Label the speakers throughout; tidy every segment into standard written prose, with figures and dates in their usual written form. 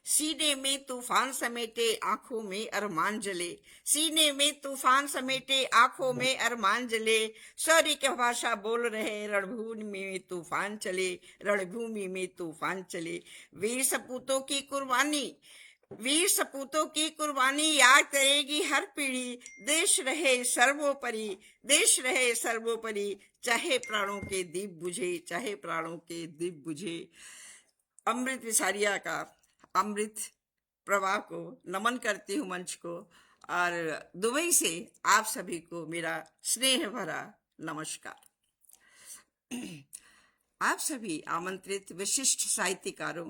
Speaker 1: सीने में तूफान समेटे आंखों में अरमान जले, सीने में तूफान समेटे आंखों में अरमान जले, शौर्य की भाषा बोल रहे रणभूमि में तूफान चले, रणभूमि में तूफान चले। वीर सपूतों की कुर्बानी, वीर सपूतों की कुर्बानी याद करेगी हर पीढ़ी। देश रहे सर्वोपरि, देश रहे सर्वोपरि, चाहे प्राणों के दीप बुझे, चाहे प्राणों के दीप बुझे। अमृत विसारिया का अमृत प्रवाह को नमन करती हूँ मंच को, और दुबई से आप सभी को मेरा स्नेह भरा नमस्कार। आप सभी आमंत्रित विशिष्ट साहित्यकारों,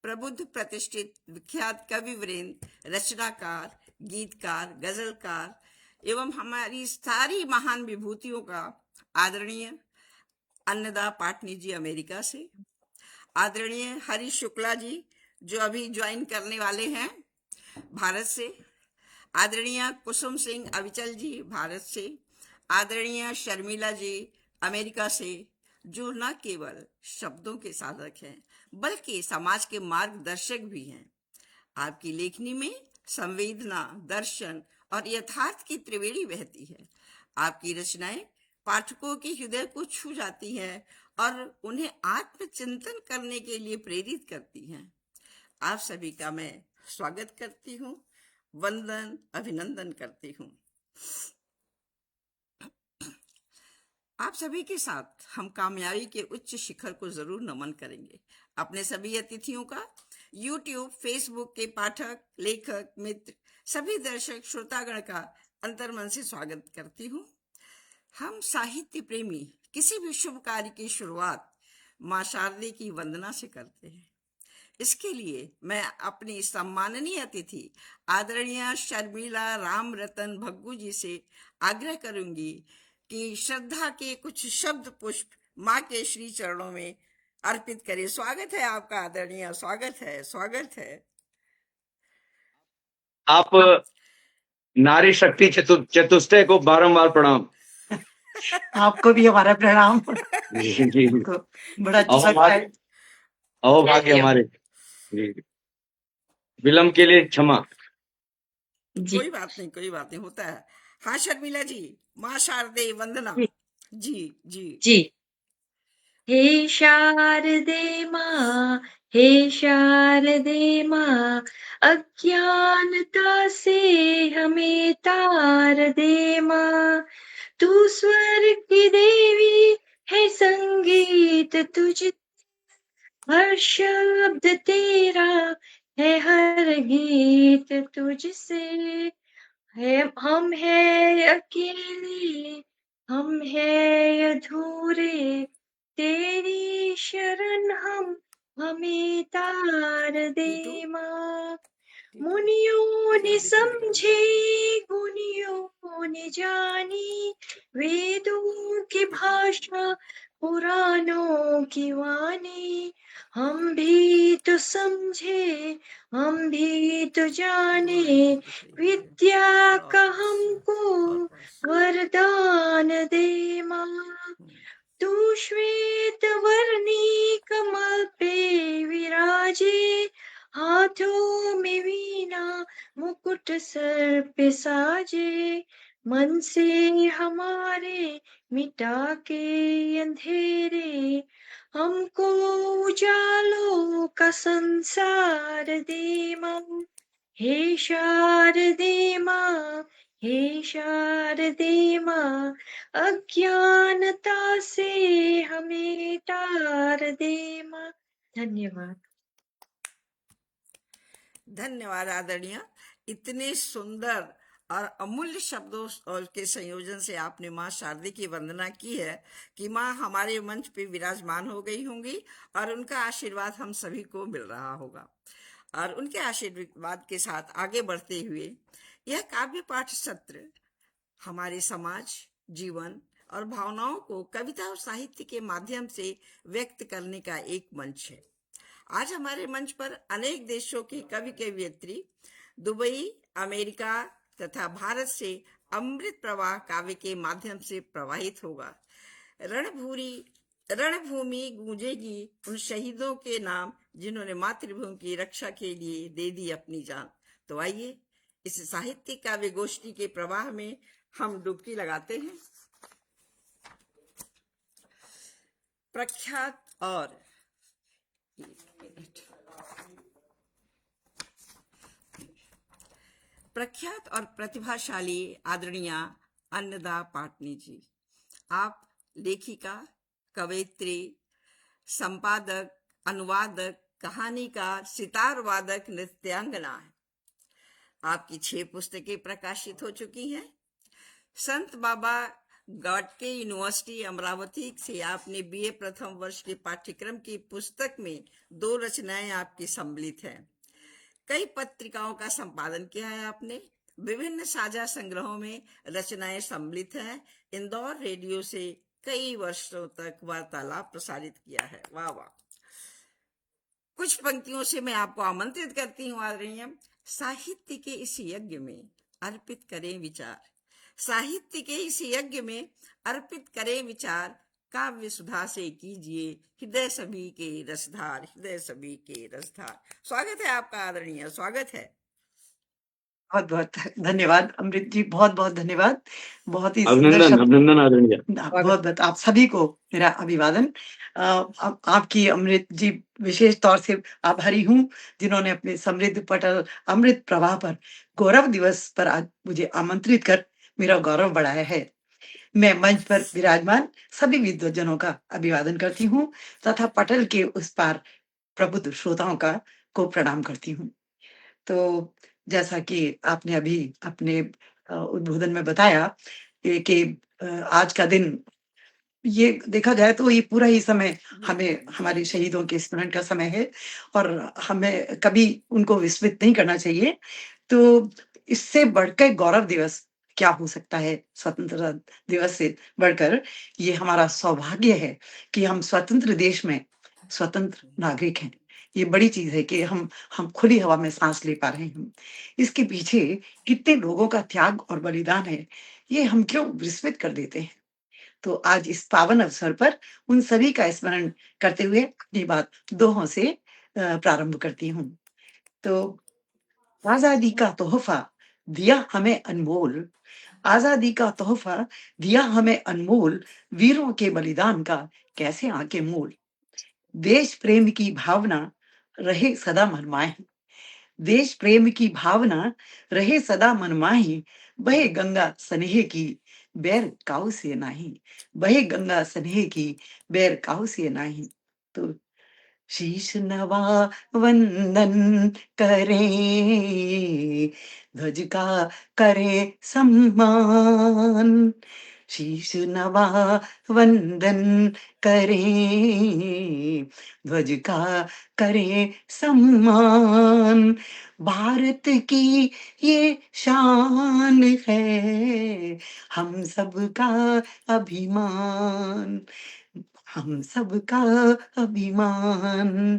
Speaker 1: प्रबुद्ध प्रतिष्ठित विख्यात कवि वृंद, रचनाकार, गीतकार, गजलकार एवं हमारी सारी महान विभूतियों का आदरणीय अन्नदा पाटनी जी अमेरिका से, आदरणीय हरि शुक्ला जी जो अभी ज्वाइन करने वाले हैं भारत से, आदरणीय कुसुम सिंह अविचल जी भारत से, आदरणीय शर्मिला जी अमेरिका से, जो न केवल शब्दों के साधक हैं बल्कि समाज के मार्गदर्शक भी हैं। आपकी लेखनी में संवेदना, दर्शन और यथार्थ की त्रिवेणी बहती है। आपकी रचनाएं पाठकों के हृदय को छू जाती हैं और उन्हें आत्मचिंतन करने के लिए प्रेरित करती हैं। आप सभी का मैं स्वागत करती हूँ, वंदन अभिनंदन करती हूँ। आप सभी के साथ हम कामयाबी के उच्च शिखर को जरूर नमन करेंगे। अपने सभी अतिथियों का यूट्यूब, फेसबुक के पाठक, लेखक, मित्र, सभी दर्शक श्रोतागण का अंतर्मन से स्वागत करती हूँ। हम साहित्य प्रेमी किसी भी शुभ कार्य की शुरुआत माँ शारदे की वंदना से करते हैं। इसके लिए मैं अपनी सम्माननीय अतिथि आदरणीय शर्मिला राम रतन भग्गू जी से आग्रह करूंगी कि श्रद्धा के कुछ शब्द पुष्प माँ के श्री चरणों में अर्पित करें। स्वागत है आपका आदरणीय, स्वागत है, स्वागत है।
Speaker 2: आप नारी शक्ति चतुष्टय को बारंबार प्रणाम।
Speaker 3: आपको भी हमारा प्रणाम।
Speaker 2: जी
Speaker 3: बड़ा अच्छा लगता है।
Speaker 2: अहोभाग्य हमारे जी, विलम्ब के लिए क्षमा।
Speaker 1: कोई बात नहीं, कोई बात नहीं, होता है। हाँ शर्मिला जी, माँ शारदे वंदना। जी जी
Speaker 4: जी। हे शारदे माँ, हे शारदे माँ, अज्ञानता से हमें तार दे माँ। तू स्वर की देवी है, संगीत तुझ, हर शब्द तेरा है, हर गीत तुझसे है। हम है अकेले, हम है अधूरे, तेरी शरण हमें तार दे माँ। मुनियों ने समझे, गुनियों ने जानी, वेदों की भाषा, पुराणों की वाणी। हम भी तो समझे, हम भी तो जाने, विद्या का हमको वरदान दे माँ। तू श्वेत वर्णी कमल पे विराजे, हाथों में वीणा, मुकुट सर पे साजे। मन से हमारे मिटा के अंधेरे, हमको उजालों का संसार दे माँ। हे शारदे माँ, हे शारदे माँ, अज्ञानता से हमें तार दे माँ। धन्यवाद।
Speaker 1: धन्यवाद आदरणीय। इतने सुंदर और अमूल्य शब्दों और के संयोजन से आपने माँ शारदे की वंदना की है कि माँ हमारे मंच पे विराजमान हो गई होंगी और उनका आशीर्वाद हम सभी को मिल रहा होगा। और उनके आशीर्वाद के साथ आगे बढ़ते हुए यह काव्य पाठ सत्र हमारे समाज, जीवन और भावनाओं को कविता और साहित्य के माध्यम से व्यक्त करने का एक मंच है। आज हमारे मंच पर अनेक देशों के कवि कवयित्री दुबई, अमेरिका तथा भारत से अमृत प्रवाह काव्य के माध्यम से प्रवाहित होगा। रणभूमि गूंजेगी उन शहीदों के नाम जिन्होंने मातृभूमि की रक्षा के लिए दे दी अपनी जान। तो आइए इस साहित्यिक काव्य गोष्ठी के प्रवाह में हम डुबकी लगाते हैं। प्रख्यात और प्रतिभाशाली आदरणीय अन्नदा पाटनी जी, आप लेखिका, कवयित्री, संपादक, अनुवादक, कहानीकार, सितार वादक, नृत्यांगना हैं। आपकी 6 पुस्तकें प्रकाशित हो चुकी हैं। संत बाबा गाडगे यूनिवर्सिटी अमरावती से आपने बीए प्रथम वर्ष के पाठ्यक्रम की पुस्तक में 2 रचनाएं आपकी सम्मिलित हैं। कई पत्रिकाओं का संपादन किया है आपने। विभिन्न साझा संग्रहों में रचनाएं सम्मिलित हैं। इंदौर रेडियो से कई वर्षों तक वार्तालाप प्रसारित किया है। वाह वाह। कुछ पंक्तियों से मैं आपको आमंत्रित करती हूँ आदरणीय। साहित्य के इस यज्ञ में अर्पित करें विचार, साहित्य के इस यज्ञ में अर्पित करें विचार, काव्य सुधा से कीजिए हृदय सभी के रसधार, हृदय सभी के रसधार। स्वागत है आपका आदरणीय, स्वागत है।
Speaker 3: बहुत बहुत धन्यवाद अमृत जी, बहुत बहुत धन्यवाद। बहुत ही सुंदर
Speaker 2: अभिनंदन
Speaker 3: शब्द।
Speaker 2: अभिनंदन आदरणीय।
Speaker 3: बहुत बहुत आप सभी को मेरा अभिवादन। आपकी अमृत जी विशेष तौर से आभारी हूँ जिन्होंने अपने समृद्ध पटल अमृत प्रवाह पर गौरव दिवस पर आज मुझे आमंत्रित कर मेरा गौरव बढ़ाया है। मैं मंच पर विराजमान सभी विद्वजनों का अभिवादन करती हूँ तथा पटल के उस पार प्रबुद्ध श्रोताओं को प्रणाम करती हूँ। तो जैसा कि आपने अभी अपने उद्बोधन में बताया कि आज का दिन, ये देखा जाए तो ये पूरा ही समय हमें हमारे शहीदों के स्मरण का समय है और हमें कभी उनको विस्मृत नहीं करना चाहिए। तो इससे बढ़कर गौरव दिवस क्या हो सकता है? स्वतंत्रता दिवस से बढ़कर ये हमारा सौभाग्य है कि हम स्वतंत्र देश में स्वतंत्र नागरिक हैं। ये बड़ी चीज है कि हम खुली हवा में सांस ले पा रहे हैं। इसके पीछे कितने लोगों का त्याग और बलिदान है, ये हम क्यों विस्मृत कर देते हैं? तो आज इस पावन अवसर पर उन सभी का स्मरण करते हुए अपनी बात दोहों से प्रारंभ करती हूँ। तो आजादी का तोहफा दिया हमें अनमोल, आजादी का तोहफा दिया हमें अनमोल, वीरों के बलिदान का कैसे आंके मूल। देश प्रेम की भावना रहे सदा मनमाही, देश प्रेम की भावना रहे सदा मनमाही, बहे गंगा सनेह की बैर काऊ से नाही, बहे गंगा सनेह की बैर काऊ से नाही। तो शीश नवा वंदन करें, ध्वज का करें सम्मान, शीश नवा वंदन करें, ध्वज का करें सम्मान। भारत की ये शान है, हम सबका अभिमान, हम सबका अभिमान।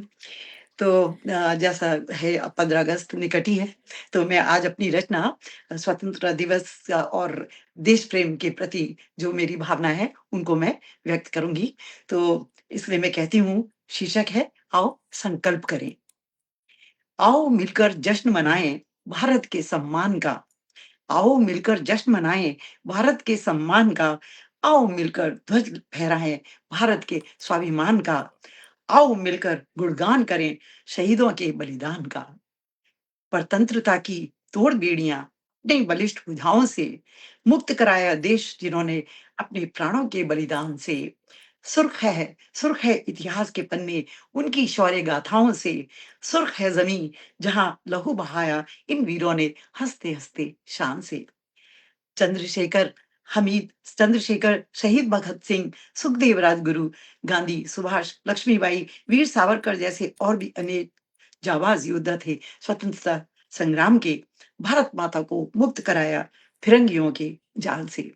Speaker 3: तो जैसा है 15 अगस्त निकट ही है, तो मैं आज अपनी रचना स्वतंत्रता दिवस और देश प्रेम के प्रति जो मेरी भावना है उनको मैं व्यक्त करूंगी। तो इसलिए मैं कहती हूँ, शीर्षक है आओ संकल्प करें। आओ मिलकर जश्न मनाएं भारत के सम्मान का, आओ मिलकर जश्न मनाएं भारत के सम्मान का, आओ मिलकर ध्वज फहराएं भारत के स्वाभिमान का, आओ मिलकर गुणगान करें शहीदों के बलिदान का। परतंत्रता की तोड़ बेड़ियां अपनी बलिष्ठ भुजाओं से मुक्त कराया देश जिन्होंने अपने प्राणों के बलिदान से। सुर्ख है इतिहास के पन्ने उनकी शौर्य गाथाओं से, सुर्ख है जमीन जहां लहू बहाया इन वीरों ने हंसते हंसते शान से। चंद्रशेखर हमीद, चंद्रशेखर, शहीद भगत सिंह, सुखदेव राजगुरु, गांधी, सुभाष, लक्ष्मीबाई, वीर सावरकर जैसे और भी अनेक जाबाज योद्धा थे स्वतंत्रता संग्राम के। भारत माता को मुक्त कराया फिरंगियों के जाल से।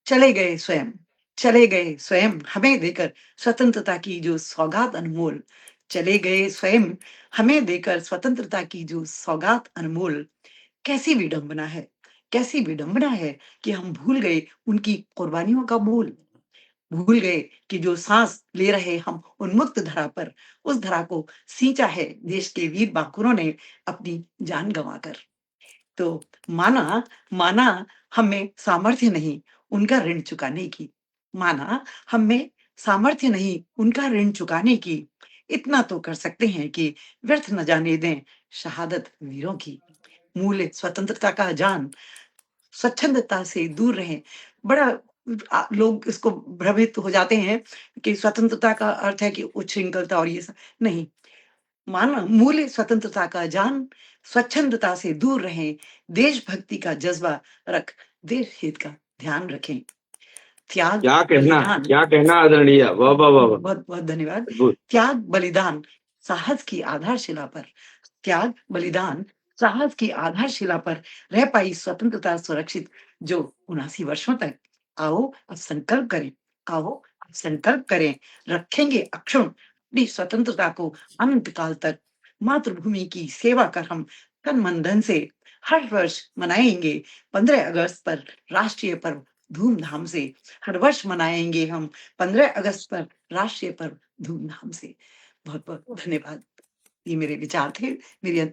Speaker 3: चले गए स्वयं, चले गए स्वयं हमें देकर स्वतंत्रता की जो सौगात अनमोल। चले गए स्वयं हमें देकर स्वतंत्रता की जो सौगात अनमोल, कैसी विडंबना है, कैसी विडंबना है कि हम भूल गए उनकी कुर्बानियों का मोल। भूल गए कि जो सांस ले रहे हम उन्मुक्त धरा पर, उस धरा को सींचा है देश के वीर बांकुरों ने अपनी जान गंवाकर। तो माना माना हम में सामर्थ्य नहीं उनका ऋण चुकाने की, माना हम में सामर्थ्य नहीं उनका ऋण चुकाने की, इतना तो कर सकते हैं कि व्यर्थ न जाने दें शहादत वीरों की। मूल्य स्वतंत्रता का जान, स्वच्छंदता से दूर रहें। बड़ा लोग इसको भ्रमित हो जाते हैं कि स्वतंत्रता का अर्थ है कि उच्छृंखलता और ये सब नहीं। माना मूल्य स्वतंत्रता का जान, स्वच्छंदता से दूर रहें, देशभक्ति का जज्बा रख देश हित का ध्यान रखें। त्याग बलिदान,
Speaker 2: क्या कहना आदरणीय, वाह वाह वाह वाह,
Speaker 3: बहुत बहुत धन्यवाद।
Speaker 2: अद्भुत।
Speaker 3: त्याग बलिदान साहस की आधारशिला पर, त्याग बलिदान साहस की आधारशिला पर रह पाई स्वतंत्रता सुरक्षित जो 79 वर्षों तक। आओ अब संकल्प करें, आओ अब संकल्प करें, रखेंगे अक्षुण्ण अपनी स्वतंत्रता को अनंत काल तक। मातृभूमि की सेवा कर हम तन मन धन से हर वर्ष मनाएंगे 15 अगस्त पर राष्ट्रीय पर्व धूमधाम से। हर वर्ष मनाएंगे हम 15 अगस्त पर राष्ट्रीय पर्व धूमधाम से। बहुत बहुत धन्यवाद। ये मेरे विचार थे, मेरी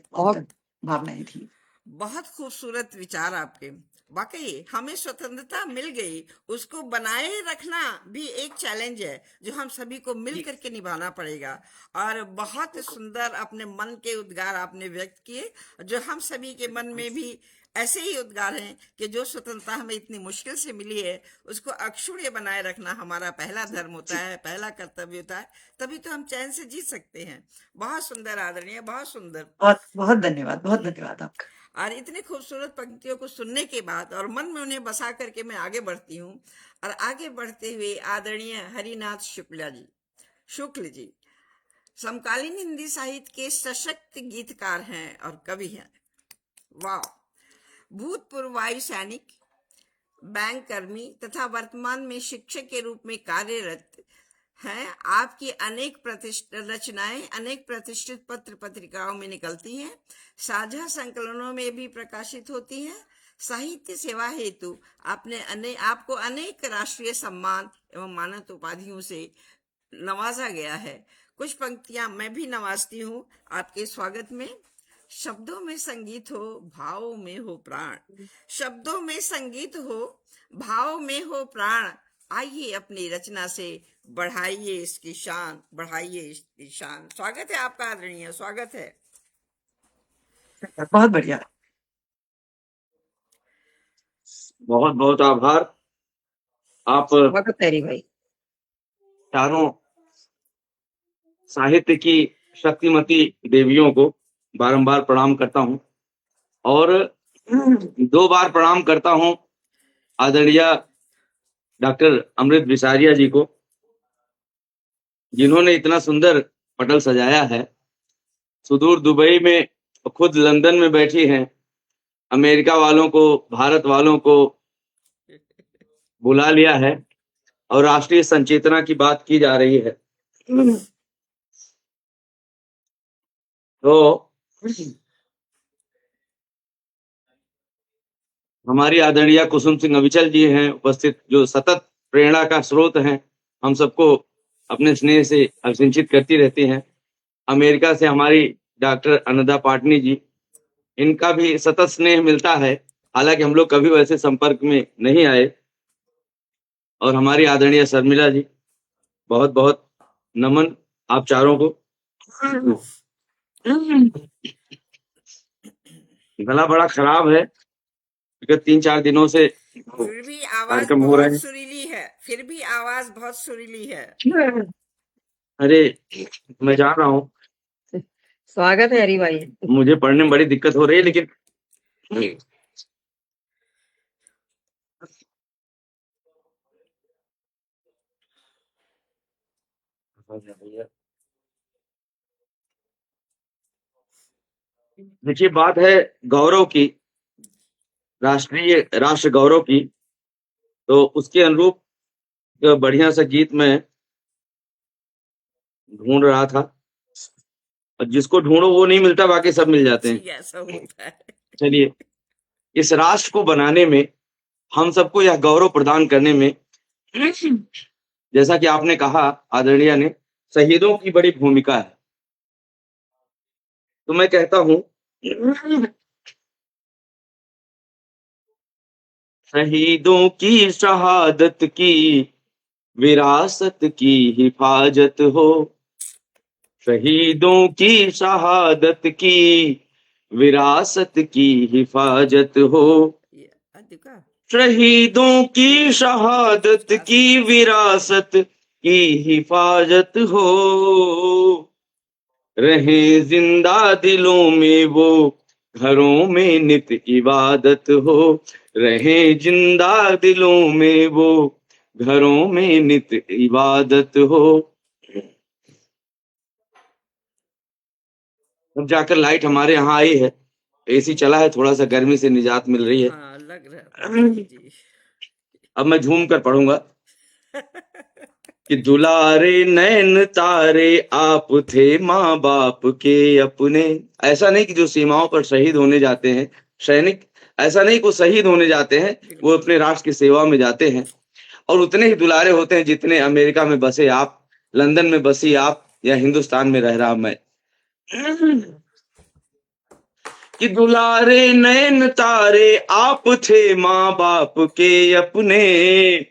Speaker 3: भावनाएं थी।
Speaker 1: बहुत खूबसूरत विचार आपके। वाकई हमें स्वतंत्रता मिल गई, उसको बनाए रखना भी एक चैलेंज है जो हम सभी को मिल करके निभाना पड़ेगा। और बहुत सुंदर अपने मन के उद्गार आपने व्यक्त किए, जो हम सभी के मन में भी ऐसे ही उद्गार हैं कि जो स्वतंत्रता हमें इतनी मुश्किल से मिली है उसको अक्षुण्य बनाए रखना हमारा पहला धर्म होता है, पहला कर्तव्य होता है, तभी तो हम चैन से जी सकते हैं। बहुत सुंदर आदरणीय, बहुत सुंदर।
Speaker 3: बहुत बहुत धन्यवाद, बहुत धन्यवाद आपका।
Speaker 1: और इतनी खूबसूरत पंक्तियों को सुनने के बाद और मन में उन्हें बसा करके मैं आगे बढ़ती हूँ। और आगे बढ़ते हुए आदरणीय हरिनाथ शुक्ल जी समकालीन हिंदी साहित्य के सशक्त गीतकार हैं और कवि हैं। वाह! भूतपूर्व वायु सैनिक, बैंक कर्मी तथा वर्तमान में शिक्षक के रूप में कार्यरत हैं। आपकी अनेक रचनाएं अनेक प्रतिष्ठित पत्र पत्रिकाओं में निकलती हैं, साझा संकलनों में भी प्रकाशित होती हैं। साहित्य सेवा हेतु आपको अनेक राष्ट्रीय सम्मान एवं मानद उपाधियों से नवाजा गया है। कुछ पंक्तियां मैं भी नवाजती हूँ आपके स्वागत में। शब्दों में संगीत हो, भावों में हो प्राण। शब्दों में संगीत हो, भाव में हो प्राण। आइए अपनी रचना से बढ़ाइए इसकी शान, बढ़ाइए इसकी शान। स्वागत है आपका आदरणीय, स्वागत है।
Speaker 3: बहुत बढ़िया,
Speaker 2: बहुत बहुत आभार। आप
Speaker 3: स्वागत है भाई।
Speaker 2: चारों साहित्य की शक्तिमती देवियों को बारंबार प्रणाम करता हूं और 2 बार प्रणाम करता हूं आदरणीय डॉक्टर अमृत विसारिया जी को, जिन्होंने इतना सुंदर पटल सजाया है। सुदूर दुबई में, खुद लंदन में बैठी हैं, अमेरिका वालों को, भारत वालों को बुला लिया है और राष्ट्रीय संचेतना की बात की जा रही है। तो हमारी आदरणीय कुसुम सिंह अविचल जी हैं उपस्थित, जो सतत प्रेरणा का स्रोत हैं, हम सबको अपने स्नेह से अभिसिंचित करती रहती हैं। अमेरिका से हमारी डॉक्टर अनदा पाटनी जी, इनका भी सतत स्नेह मिलता है, हालांकि हम लोग कभी वैसे संपर्क में नहीं आए। और हमारी आदरणीय शर्मिला जी, बहुत बहुत नमन आप चारों को। गला बड़ा खराब है क्योंकि 3-4 दिनों से
Speaker 1: फिर भी आवाज
Speaker 2: कार्यक्रम हो रहे
Speaker 1: बहुत
Speaker 2: हैं।
Speaker 1: सुरीली है, फिर भी आवाज बहुत सुरीली है।
Speaker 2: अरे मैं जा रहा हूँ,
Speaker 3: स्वागत है हरी भाई।
Speaker 2: मुझे पढ़ने में बड़ी दिक्कत हो रही है, लेकिन देखिए, बात है गौरव की, राष्ट्र गौरव की, तो उसके अनुरूप बढ़िया सा गीत मैं ढूंढ रहा था। और जिसको ढूंढो वो नहीं मिलता, बाकी सब मिल जाते हैं।
Speaker 1: जी, ऐसा होता है।
Speaker 2: चलिए, इस राष्ट्र को बनाने में, हम सबको यह गौरव प्रदान करने में, जैसा कि आपने कहा आदरणीय ने, शहीदों की बड़ी भूमिका है। तो मैं कहता हूं, शहीदों की शहादत की विरासत की हिफाजत हो, शहीदों की शहादत की विरासत की हिफाजत हो,
Speaker 1: ये अधिका
Speaker 2: शहीदों की शहादत की विरासत की हिफाजत हो, रहे जिंदा दिलों में वो, घरों में नित इबादत हो, रहे जिंदा दिलों में वो, घरों में नित इबादत हो। अब जाकर लाइट हमारे यहाँ आई है, एसी चला है, थोड़ा सा गर्मी से निजात मिल रही है।
Speaker 1: हाँ, लग रहा है जी।
Speaker 2: अब मैं झूम कर पढ़ूंगा कि दुलारे नैन तारे आप थे माँ बाप के अपने। ऐसा नहीं कि जो सीमाओं पर शहीद होने जाते हैं सैनिक, ऐसा नहीं कि वो शहीद होने जाते हैं, वो अपने राष्ट्र की सेवा में जाते हैं, और उतने ही दुलारे होते हैं जितने अमेरिका में बसे आप, लंदन में बसी आप, या हिंदुस्तान में रह रहा मैं। कि दुलारे नैन तारे आप थे माँ बाप के अपने,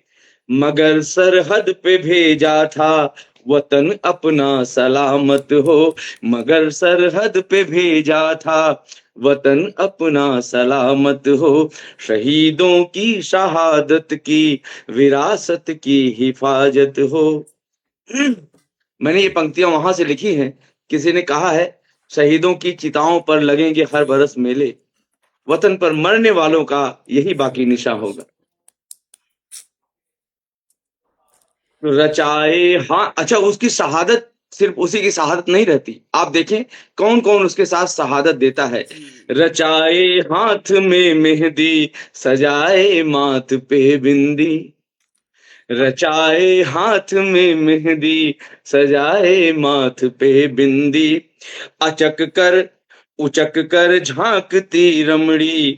Speaker 2: मगर सरहद पे भेजा था वतन अपना सलामत हो, मगर सरहद पे भेजा था वतन अपना सलामत हो, शहीदों की शहादत की विरासत की हिफाजत हो। मैंने ये पंक्तियां वहां से लिखी हैं। किसी ने कहा है, शहीदों की चिताओं पर लगेंगे हर बरस मेले, वतन पर मरने वालों का यही बाकी निशा होगा। रचाए, हाँ, अच्छा, उसकी शहादत सिर्फ उसी की शहादत नहीं रहती, आप देखें कौन कौन उसके साथ शहादत देता है। रचाए हाथ में मेहंदी, सजाए माथ पे बिंदी, रचाए हाथ में मेहंदी, सजाए माथ पे बिंदी, उचक कर झांकती रमड़ी,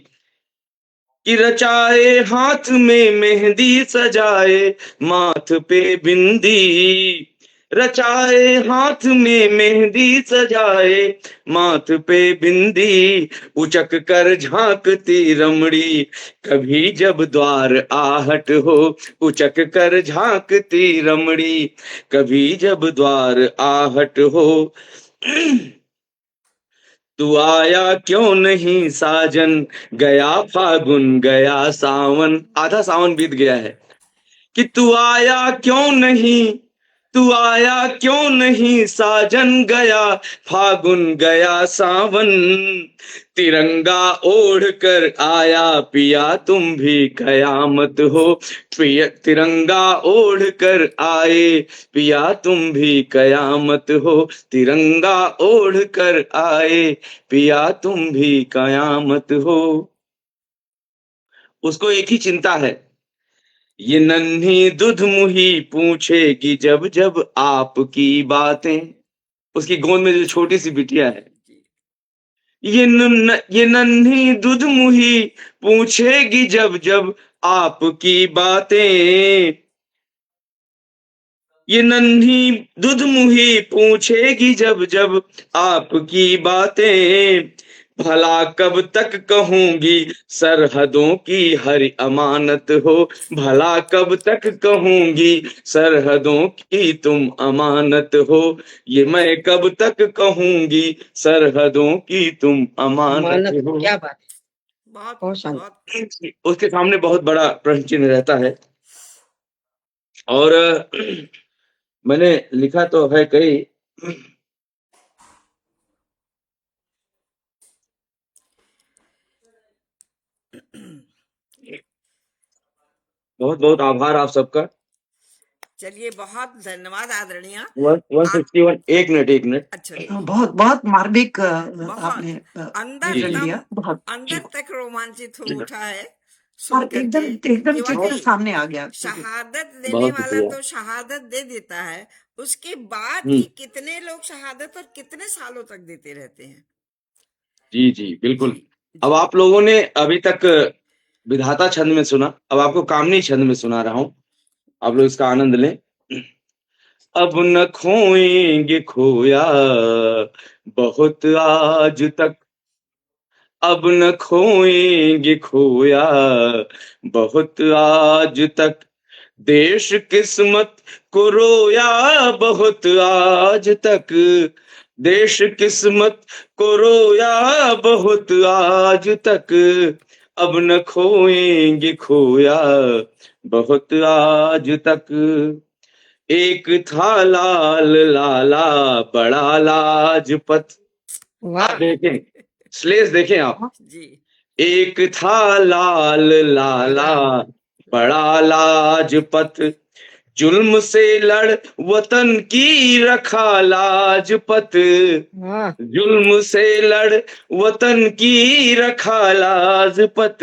Speaker 2: कि रचाए हाथ में मेहंदी, सजाए माथ पे बिंदी, रचाए हाथ में मेहंदी, सजाए माथ पे बिंदी, उचक कर झांकती रमड़ी, कभी जब द्वार आहट हो, उचक कर झांकती रमड़ी, कभी जब द्वार आहट हो। तू आया क्यों नहीं साजन, गया फागुन गया सावन, आधा सावन बीत गया है, कि तू आया क्यों नहीं, तू आया क्यों नहीं साजन, गया फागुन गया सावन, तिरंगा ओढ़ कर आया पिया तुम भी कयामत हो, तिरंगा ओढ़ कर आए पिया तुम भी कयामत हो, तिरंगा ओढ़ कर आए पिया तुम भी कयामत हो। उसको एक ही चिंता है, ये नन्ही दुधमुही पूछेगी जब जब आपकी बातें, उसकी गोद में जो छोटी सी बिटिया है, ये नन्ही दुधमुही पूछेगी जब जब आपकी बातें, ये नन्ही दुधमुही पूछेगी जब जब आपकी बातें, भला कब तक कहूंगी सरहदों की हर अमानत हो, भला कब तक कहूंगी सरहदों की तुम अमानत हो, ये मैं कब तक कहूंगी सरहदों की तुम अमानत हो।
Speaker 3: क्या बात,
Speaker 1: बहुत
Speaker 3: बहुत शानदार।
Speaker 1: बहुत
Speaker 2: उसके सामने बहुत बड़ा प्रश्न चिन्ह रहता है। और मैंने लिखा तो है कई, बहुत बहुत आभार आप सबका।
Speaker 1: चलिए, बहुत धन्यवाद आदरणीय।
Speaker 2: 161, एक मिनट।
Speaker 1: अच्छा जी,
Speaker 3: बहुत बहुत मार्मिक
Speaker 1: बहुत
Speaker 3: आपने
Speaker 1: अंदर
Speaker 3: विवरण
Speaker 1: एकदम
Speaker 3: दिया, बहुत
Speaker 1: अंदर तक रोमांचित हो उठा है। सुन
Speaker 3: और एकदम
Speaker 1: करके
Speaker 3: एकदम
Speaker 1: कि
Speaker 3: चित्र
Speaker 1: वाकई
Speaker 3: सामने आ गया।
Speaker 1: शहादत देने
Speaker 2: बहुत
Speaker 1: वाला
Speaker 2: शुक्रिया।
Speaker 1: तो शहादत दे देता है, उसके बाद
Speaker 2: हम्म।
Speaker 1: कि कितने लोग शहादत और कितने सालों तक देते रहते हैं।
Speaker 2: जी जी बिल्कुल।
Speaker 1: जी
Speaker 2: अब
Speaker 1: जी
Speaker 2: आप लोगों ने अभी तक विधाता छंद में सुना, अब आपको कामनी छंद में सुना रहा हूं, आप लोग इसका आनंद लें। अब न खोएंगे खोया बहुत आज तक, अब न खोएंगे खोया बहुत आज तक, देश किस्मत को रोया बहुत आज तक, देश किस्मत को रोया बहुत आज तक, अब न खोएंगे खोया बहुत आज तक। एक था लाल लाला बड़ा लाजपत,
Speaker 3: वाह।
Speaker 2: आप देखें, श्लेष देखें आप।
Speaker 1: जी
Speaker 2: एक था लाल लाला बड़ा लाजपत, जुल्म से लड़ वतन की रखा लाजपत,
Speaker 3: वाह।
Speaker 2: जुल्म से लड़ वतन की रखा लाजपत,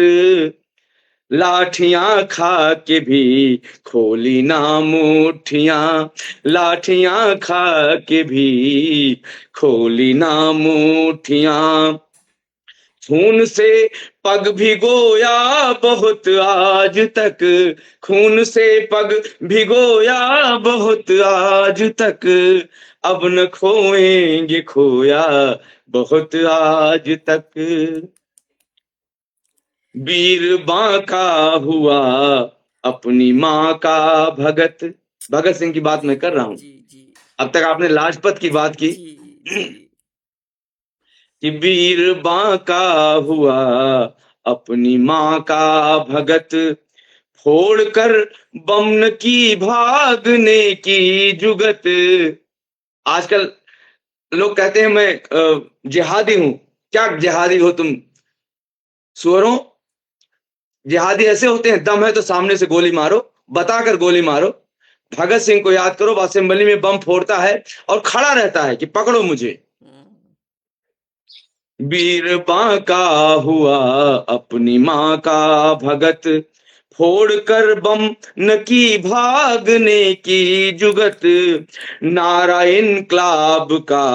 Speaker 2: लाठियां खा के भी खोली ना मुठियां, लाठियां खा के भी खोली ना मुठियां, खून से पग भिगोया बहुत आज तक, खून से पग भिगोया बहुत आज तक, अब न खोएंगे खोया बहुत आज तक। वीर बांका हुआ अपनी माँ का भगत, भगत सिंह की बात मैं कर रहा हूं।
Speaker 1: जी जी
Speaker 2: अब तक आपने लाजपत की बात की,
Speaker 1: जी जी
Speaker 2: कि वीर बांका हुआ अपनी माँ का भगत, फोड़कर बमन की भागने की जुगत। आजकल लोग कहते हैं मैं जिहादी हूं, क्या जिहादी हो तुम सुअरों, जिहादी ऐसे होते हैं, दम है तो सामने से गोली मारो, बताकर गोली मारो। भगत सिंह को याद करो, असेंबली में बम फोड़ता है और खड़ा रहता है कि पकड़ो मुझे। वीर बांका हुआ अपनी माँ का भगत, फोड़कर बम न की भागने की जुगत, नारा इनकलाब का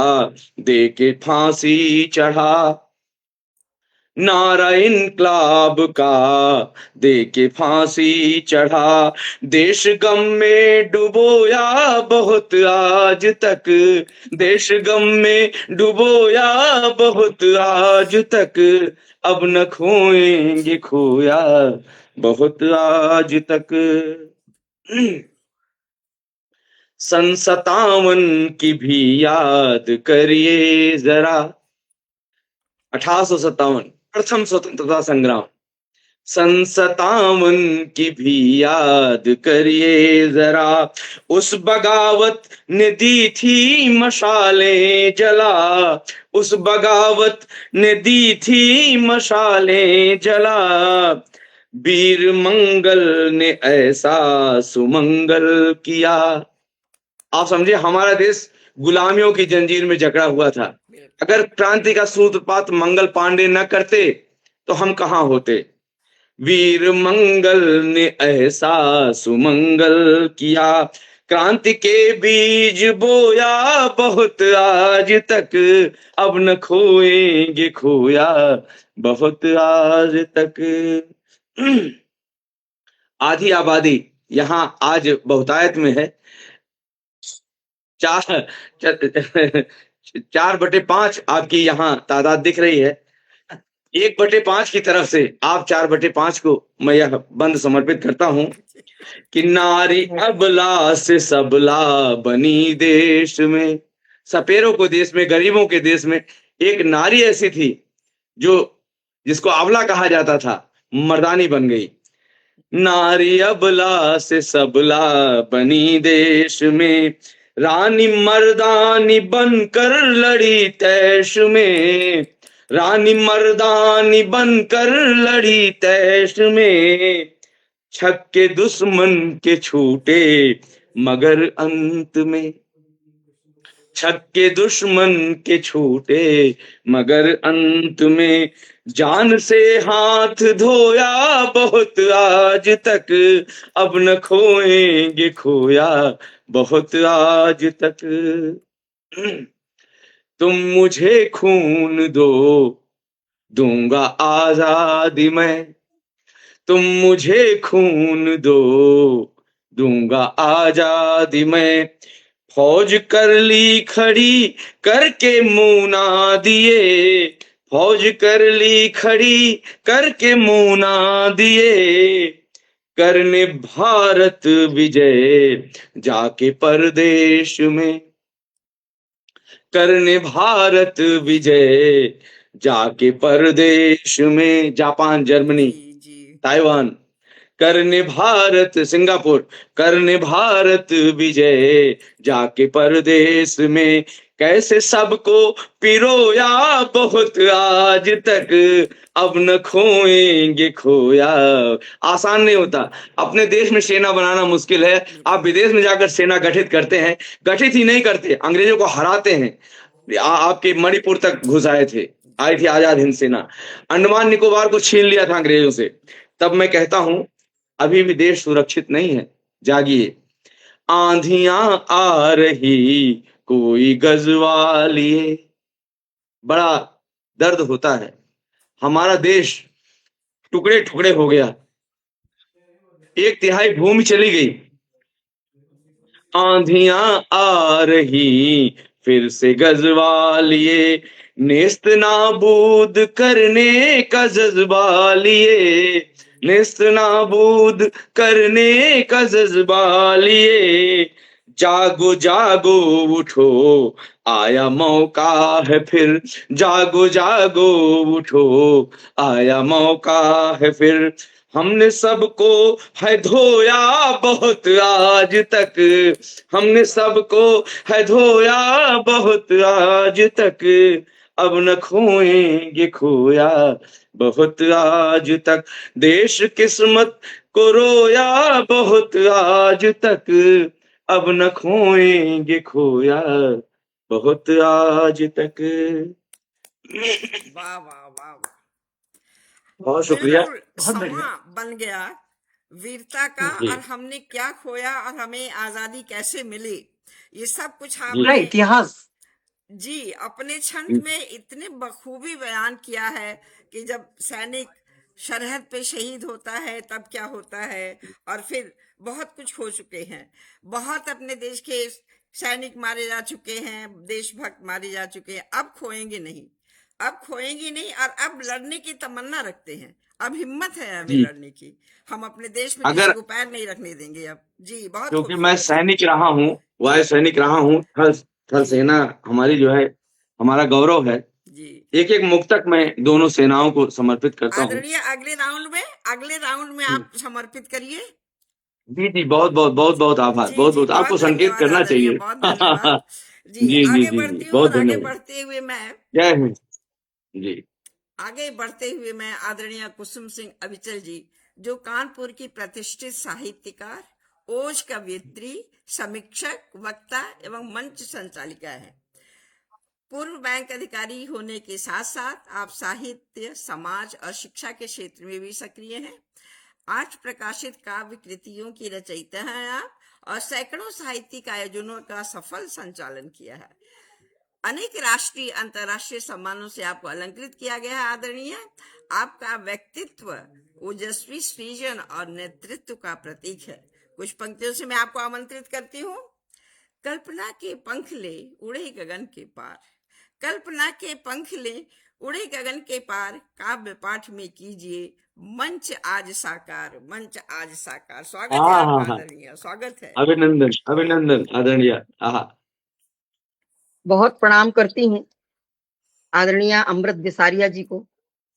Speaker 2: देके फांसी चढ़ा, नारा इनकलाब का देके फांसी चढ़ा, देश गम में डुबोया बहुत आज तक, देश गम में डुबोया बहुत आज तक, अब न खोएंगे खोया बहुत आज तक। सन 57 की भी याद करिए जरा, 1857 प्रथम स्वतंत्रता संग्राम, सन 57 की भी याद करिए जरा, उस बगावत ने दी थी मशालें जला, उस बगावत ने दी थी मशालें जला, वीर मंगल ने ऐसा सुमंगल किया। आप समझे, हमारा देश गुलामियों की जंजीर में जकड़ा हुआ था, अगर क्रांति का सूत्रपात मंगल पांडे न करते तो हम कहां होते। वीर मंगल ने ऐसा सुमंगल किया, क्रांति के बीज बोया बहुत आज तक, अब न खोएंगे खोया बहुत आज तक। आधी आबादी यहाँ आज बहुतायत में है, 4/5 आपकी यहाँ तादाद दिख रही है, 1/5 की तरफ से आप 4/5 को मैं यह बंद समर्पित करता हूं कि नारी अबला से सबला बनी देश में, सपेरों को देश में, गरीबों के देश में एक नारी ऐसी थी जो जिसको अबला कहा जाता था, मर्दानी बन गई। नारी अबला से सबला बनी देश में, रानी मर्दानी बनकर लड़ी तैश में, रानी मर्दानी बनकर लड़ी तैश में, छक्के दुश्मन के छूटे मगर अंत में, छक्के दुश्मन के छूटे मगर अंत में जान से हाथ धोया बहुत आज तक, अब न खोएंगे खोया बहुत आज तक। तुम मुझे खून दो दूंगा आजादी मैं, तुम मुझे खून दो दूंगा आजादी मैं, फौज कर ली खड़ी करके मुंह ना दिए, फौज कर ली खड़ी करके मुंह ना दिए, करने भारत विजय जाके परदेश में, करने भारत विजय जाके परदेश में। जापान, जर्मनी,
Speaker 1: जी जी
Speaker 2: ताइवान, करने भारत, सिंगापुर, करने भारत विजय जाके परदेश में, कैसे सबको पिरोया बहुत आज तक, अब न खोएंगे खोया। आसान नहीं होता, अपने देश में सेना बनाना मुश्किल है, आप विदेश में जाकर सेना गठित करते हैं, गठित ही नहीं करते, अंग्रेजों को हराते हैं। आपके मणिपुर तक घुस आए थे, आई थी आजाद हिंद सेना, अंडमान निकोबार को छीन लिया था अंग्रेजों से। तब मैं कहता हूं अभी भी देश सुरक्षित नहीं है, जागिए। आंधियां आ रही कोई गजवा लिए, बड़ा दर्द होता है, हमारा देश टुकड़े टुकड़े हो गया, 1/3 भूमि चली गई। आंधियां आ रही फिर से गजवा लिए, नेस्त नाबूद करने का जज्बा लिए, नेस्त नाबूद करने का जज्बा लिए, जागो जागो उठो आया मौका है फिर, जागो जागो उठो आया मौका है फिर, हमने सबको है धोया बहुत आज तक, हमने सबको है धोया बहुत आज तक, अब न खोएंगे खोया बहुत आज तक, देश किस्मत को रोया बहुत आज तक, अब न खोएंगे खोया बहुत आज तक।
Speaker 1: वाह वाह वाह वाह।
Speaker 2: बहुत शुक्रिया
Speaker 1: बिल्कुल
Speaker 3: बहुत बढ़िया।
Speaker 1: समा बन गया वीरता का,
Speaker 2: जी
Speaker 1: और हमने क्या खोया और हमें आजादी कैसे मिली, ये सब कुछ
Speaker 2: जी
Speaker 3: पूरा
Speaker 1: आपने
Speaker 3: इतिहास।
Speaker 1: जी अपने छंद में इतने बखूबी बयान किया है कि जब सैनिक सरहद पे शहीद होता है तब क्या होता है, और फिर बहुत कुछ हो चुके हैं, बहुत अपने देश के सैनिक मारे जा चुके हैं, देशभक्त मारे जा चुके हैं, अब खोएंगे नहीं, अब खोएंगे नहीं, और अब लड़ने की तमन्ना रखते हैं, अब हिम्मत है हमें
Speaker 2: जी।
Speaker 1: लड़ने की, हम अपने देश में किसी
Speaker 2: अगर
Speaker 1: को पैर नहीं रखने देंगे अब। जी बहुत
Speaker 2: क्योंकि मैं
Speaker 1: खूबसूरत।
Speaker 2: सैनिक रहा हूँ, वायु
Speaker 1: जी
Speaker 2: सैनिक रहा हूँ, थल थल
Speaker 1: जी
Speaker 2: सेना हमारी जो है हमारा गौरव है।
Speaker 1: जी
Speaker 2: एक एक मुक्तक मैं दोनों सेनाओं को समर्पित करता हूँ।
Speaker 1: आदरणीय, अगले राउंड में आप समर्पित करिए।
Speaker 2: जी जी, बहुत बहुत बहुत बहुत आभार,
Speaker 1: जी
Speaker 2: बहुत
Speaker 1: जी
Speaker 2: बहुत, आपको
Speaker 1: बहुत
Speaker 2: संकेत
Speaker 1: धन्यवाद
Speaker 2: करना
Speaker 1: आदरणीय,
Speaker 2: चाहिए।
Speaker 1: बहुत धन्यवाद। जी
Speaker 2: जी जी
Speaker 1: आगे
Speaker 2: जी जी,
Speaker 1: बढ़ती हूँ,
Speaker 2: बहुत
Speaker 1: और आगे
Speaker 2: धन्यवाद।
Speaker 1: बढ़ते हुए मैं
Speaker 2: जय हिंद। जी
Speaker 1: आदरणीय कुसुम सिंह अविचल जी, जो कानपुर की प्रतिष्ठित साहित्यकार, ओज कवयित्री, समीक्षक, वक्ता एवं मंच संचालिका है। पूर्व बैंक अधिकारी होने के साथ साथ आप साहित्य, समाज और शिक्षा के क्षेत्र में भी सक्रिय हैं। 8 प्रकाशित काव्य कृतियों की रचयिता हैं आप, और सैकड़ों साहित्यिक आयोजनों का सफल संचालन किया है। अनेक राष्ट्रीय अंतर्राष्ट्रीय सम्मानों से आपको अलंकृत किया गया है। आदरणीय, आपका व्यक्तित्व ओजस्वी सृजन और नेतृत्व का प्रतीक है। कुछ पंक्तियों से मैं आपको आमंत्रित करती हूँ। कल्पना के पंख ले उड़े गगन के पार, कल्पना के पंख ले उड़े गगन के पार, काव्य पाठ में कीजिए मंच आज साकार, मंच आज साकार। स्वागत है
Speaker 2: हाँ
Speaker 1: आपका
Speaker 2: हाँ हाँ,
Speaker 1: आदरणीय, स्वागत है।
Speaker 2: अभिनंदन अभिनंदन आदरणीय। हाँ
Speaker 5: बहुत प्रणाम करती हूँ आदरणीय अमृत बिसारिया जी को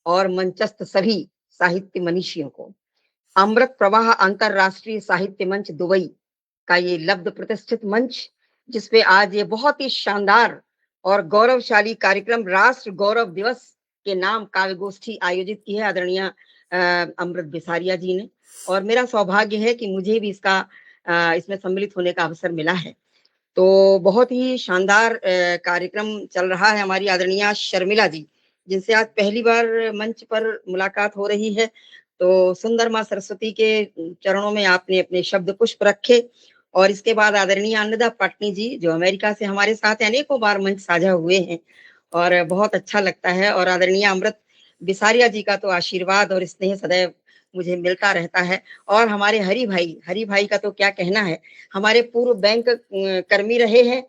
Speaker 5: और मंचस्थ सभी साहित्य मनीषियों को। अमृत प्रवाह अंतरराष्ट्रीय साहित्य मंच दुबई का ये लब्ध प्रतिष्ठित मंच, जिसपे आज ये बहुत ही शानदार और गौरवशाली कार्यक्रम राष्ट्र गौरव दिवस के नाम काव्य गोष्ठी आयोजित की है आदरणीय अमृत बिसारिया जी ने, और मेरा सौभाग्य है कि मुझे भी इसमें सम्मिलित होने का अवसर मिला है। तो बहुत ही शानदार कार्यक्रम चल रहा है। हमारी आदरणीय शर्मिला जी, जिनसे आज पहली बार मंच पर मुलाकात हो रही है। तो सुंदर माँ सरस्वती के चरणों में आपने अपने शब्द पुष्प रखे। और इसके बाद आदरणीय अन्नदा पाटनी जी, जो अमेरिका से हमारे साथ अनेकों बार मंच साझा हुए हैं और बहुत अच्छा लगता है। और आदरणीय अमृत बिसारिया जी का तो आशीर्वाद और स्नेह सदैव मुझे मिलता रहता है। और हमारे हरि भाई का तो क्या कहना है, हमारे पूर्व बैंक कर्मी रहे हैं।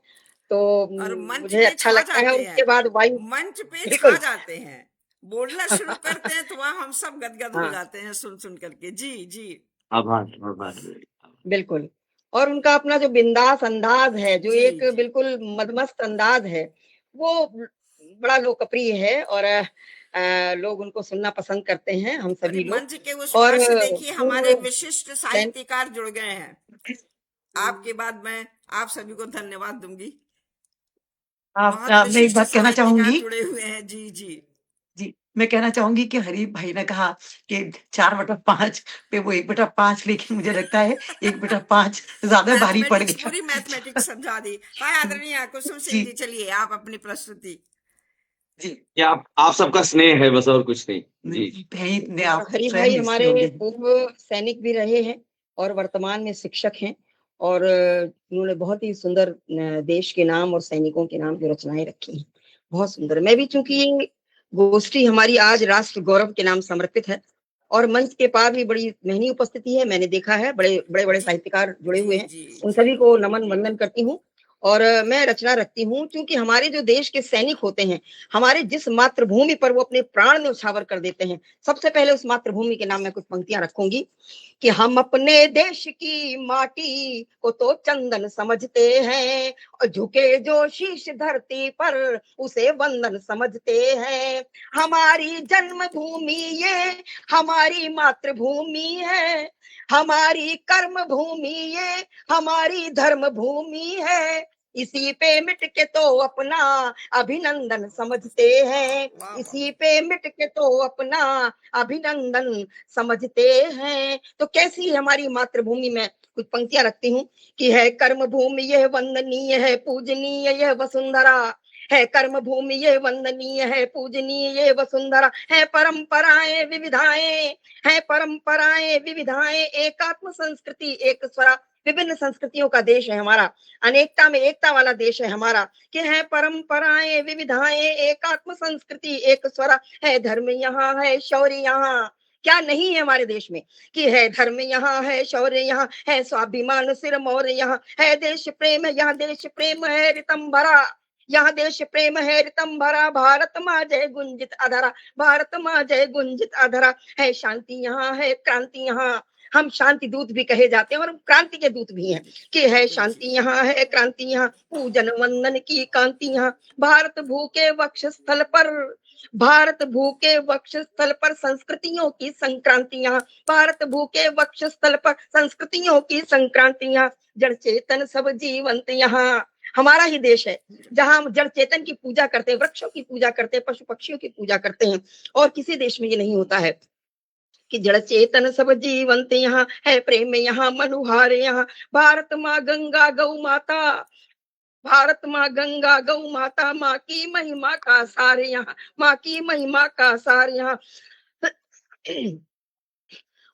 Speaker 5: तो
Speaker 1: और मंच
Speaker 5: मुझे
Speaker 1: पे
Speaker 5: अच्छा
Speaker 1: छा
Speaker 5: लगता है। और
Speaker 1: जाते हैं,
Speaker 5: उसके बाद वायु,
Speaker 1: मंच पे छा
Speaker 5: बिल्कुल।
Speaker 1: जाते हैं, बोलना शुरू करते हैं तो वहां हम सब गदगद हो
Speaker 5: हाँ,
Speaker 1: जाते हैं सुन सुन करके। जी जी।
Speaker 2: आभार आभार।
Speaker 5: बिल्कुल। और उनका अपना जो बिंदास अंदाज है, जो
Speaker 1: जी
Speaker 5: एक
Speaker 1: जी।
Speaker 5: बिल्कुल मदमस्त अंदाज है, वो बड़ा लोकप्रिय है। और लोग उनको सुनना पसंद करते हैं, हम
Speaker 1: अरे
Speaker 5: सभी लोग।
Speaker 1: मंच के उस
Speaker 5: और
Speaker 1: पार से देखिए हमारे
Speaker 5: पूर्व
Speaker 1: विशिष्ट
Speaker 5: सैन
Speaker 1: साहित्यकार जुड़ गए हैं। आपके बाद मैं आप सभी को धन्यवाद दूंगी। बहुत
Speaker 3: मैं एक
Speaker 1: विशिष्ट
Speaker 3: बात कहना
Speaker 1: साहित्यकार
Speaker 3: चाहूंगी।
Speaker 1: जुड़े हुए हैं। जी जी।
Speaker 3: जी, मैं कहना चाहूंगी कि हरीफ भाई ने कहा कि 4/5 पे वो 1/5, लेकिन मुझे लगता है 1/5 ज्यादा भारी पड़
Speaker 1: मैथमेटिक्स,
Speaker 3: गया।
Speaker 1: पूरी मैथमेटिक्स समझा दी। हाय आदरणीय कुसुम
Speaker 3: जी,
Speaker 1: सिंह जी, चलिए आप अपनी प्रस्तुति।
Speaker 3: जी।
Speaker 2: ये आप सबका स्नेह है, बस और कुछ नहीं। जी।
Speaker 3: भाई ने
Speaker 5: और
Speaker 3: आप
Speaker 5: हरि
Speaker 3: स्वयं
Speaker 5: भाई
Speaker 3: इसके
Speaker 5: हमारे
Speaker 3: योग्य हैं।
Speaker 5: पूर्व सैनिक भी रहे हैं और वर्तमान में शिक्षक हैं। और उन्होंने बहुत ही सुंदर देश के नाम और सैनिकों के नाम की रचनाएं रखी हैं, बहुत सुंदर। मैं भी, चूंकि ये गोष्ठी हमारी आज राष्ट्र गौरव के नाम समर्पित है और मंच के पार भी बड़ी महंगी उपस्थिति है, मैंने देखा है बड़े बड़े बड़े
Speaker 1: जी
Speaker 5: साहित्यकार जुड़े
Speaker 1: जी
Speaker 5: हुए हैं,
Speaker 1: जी
Speaker 5: उन
Speaker 1: जी।
Speaker 5: सभी को नमन वंदन करती हूँ। और मैं रचना रखती हूँ, क्योंकि हमारे जो देश के सैनिक होते हैं, हमारे जिस मातृभूमि पर वो अपने प्राण न्यौछावर कर देते हैं, सबसे पहले उस मातृभूमि के नाम में कुछ पंक्तियां रखूंगी कि हम अपने देश की माटी को तो चंदन समझते हैं और झुके जो शीश धरती पर उसे वंदन समझते हैं। हमारी जन्मभूमि ये हमारी मातृभूमि है, हमारी कर्म भूमि ये हमारी धर्म भूमि है। इसी पे मिट के तो अपना अभिनंदन समझते हैं,
Speaker 1: वाह वाह।
Speaker 5: इसी पे मिट के तो अपना अभिनंदन समझते हैं। तो कैसी हमारी मातृभूमि में कुछ पंक्तियां रखती हूँ कि है कर्म भूमि यह वंदनीय है पूजनीय यह वसुंधरा, है कर्म भूमि यह वंदनीय है पूजनीय यह वसुंधरा, है परंपराएं विविधाएं, है परंपराएं विविधाएं, एकात्म संस्कृति एक स्वरा। विभिन्न संस्कृतियों का देश है हमारा, अनेकता में एकता वाला देश है हमारा। कि है परंपराएं विविधाएं एकात्म संस्कृति एक स्वरा, है धर्म यहाँ है शौर्य यहाँ, क्या नहीं है हमारे देश में कि है धर्म यहाँ है शौर्य यहाँ है स्वाभिमान सिर मोर यहाँ, है देश प्रेम यहाँ देश प्रेम है रितम भरा, यहाँ देश प्रेम है रितम भरा, भारत माँ जय गुंजित अधरा, भारत माँ जय गुंजित अधरा, है शांति यहाँ है क्रांति यहाँ। हम शांति दूत भी कहे जाते हैं और क्रांति के दूत भी हैं कि है शांति यहाँ है क्रांति यहाँ, पूजन वंदन की कांति यहाँ। भारत भूखे वक्ष स्थल पर, भारत भूखे वक्ष स्थल पर संस्कृतियों की संक्रांतियां, भारत भूखे वक्ष स्थल पर संस्कृतियों की संक्रांतियां। जड़ चेतन सब जीवंत यहाँ, हमारा ही देश है जहां हम जड़ चेतन की पूजा करते हैं, वृक्षों की पूजा करते हैं, पशु पक्षियों की पूजा करते हैं। और किसी देश में ये नहीं होता है कि जड़ चेतन सब जीवंत यहाँ, है प्रेम यहाँ मनुहार यहाँ। भारत माँ गंगा गौ माता, भारत माँ गंगा गौ माता, माँ की महिमा का सार यहाँ, माँ की महिमा का सार यहाँ।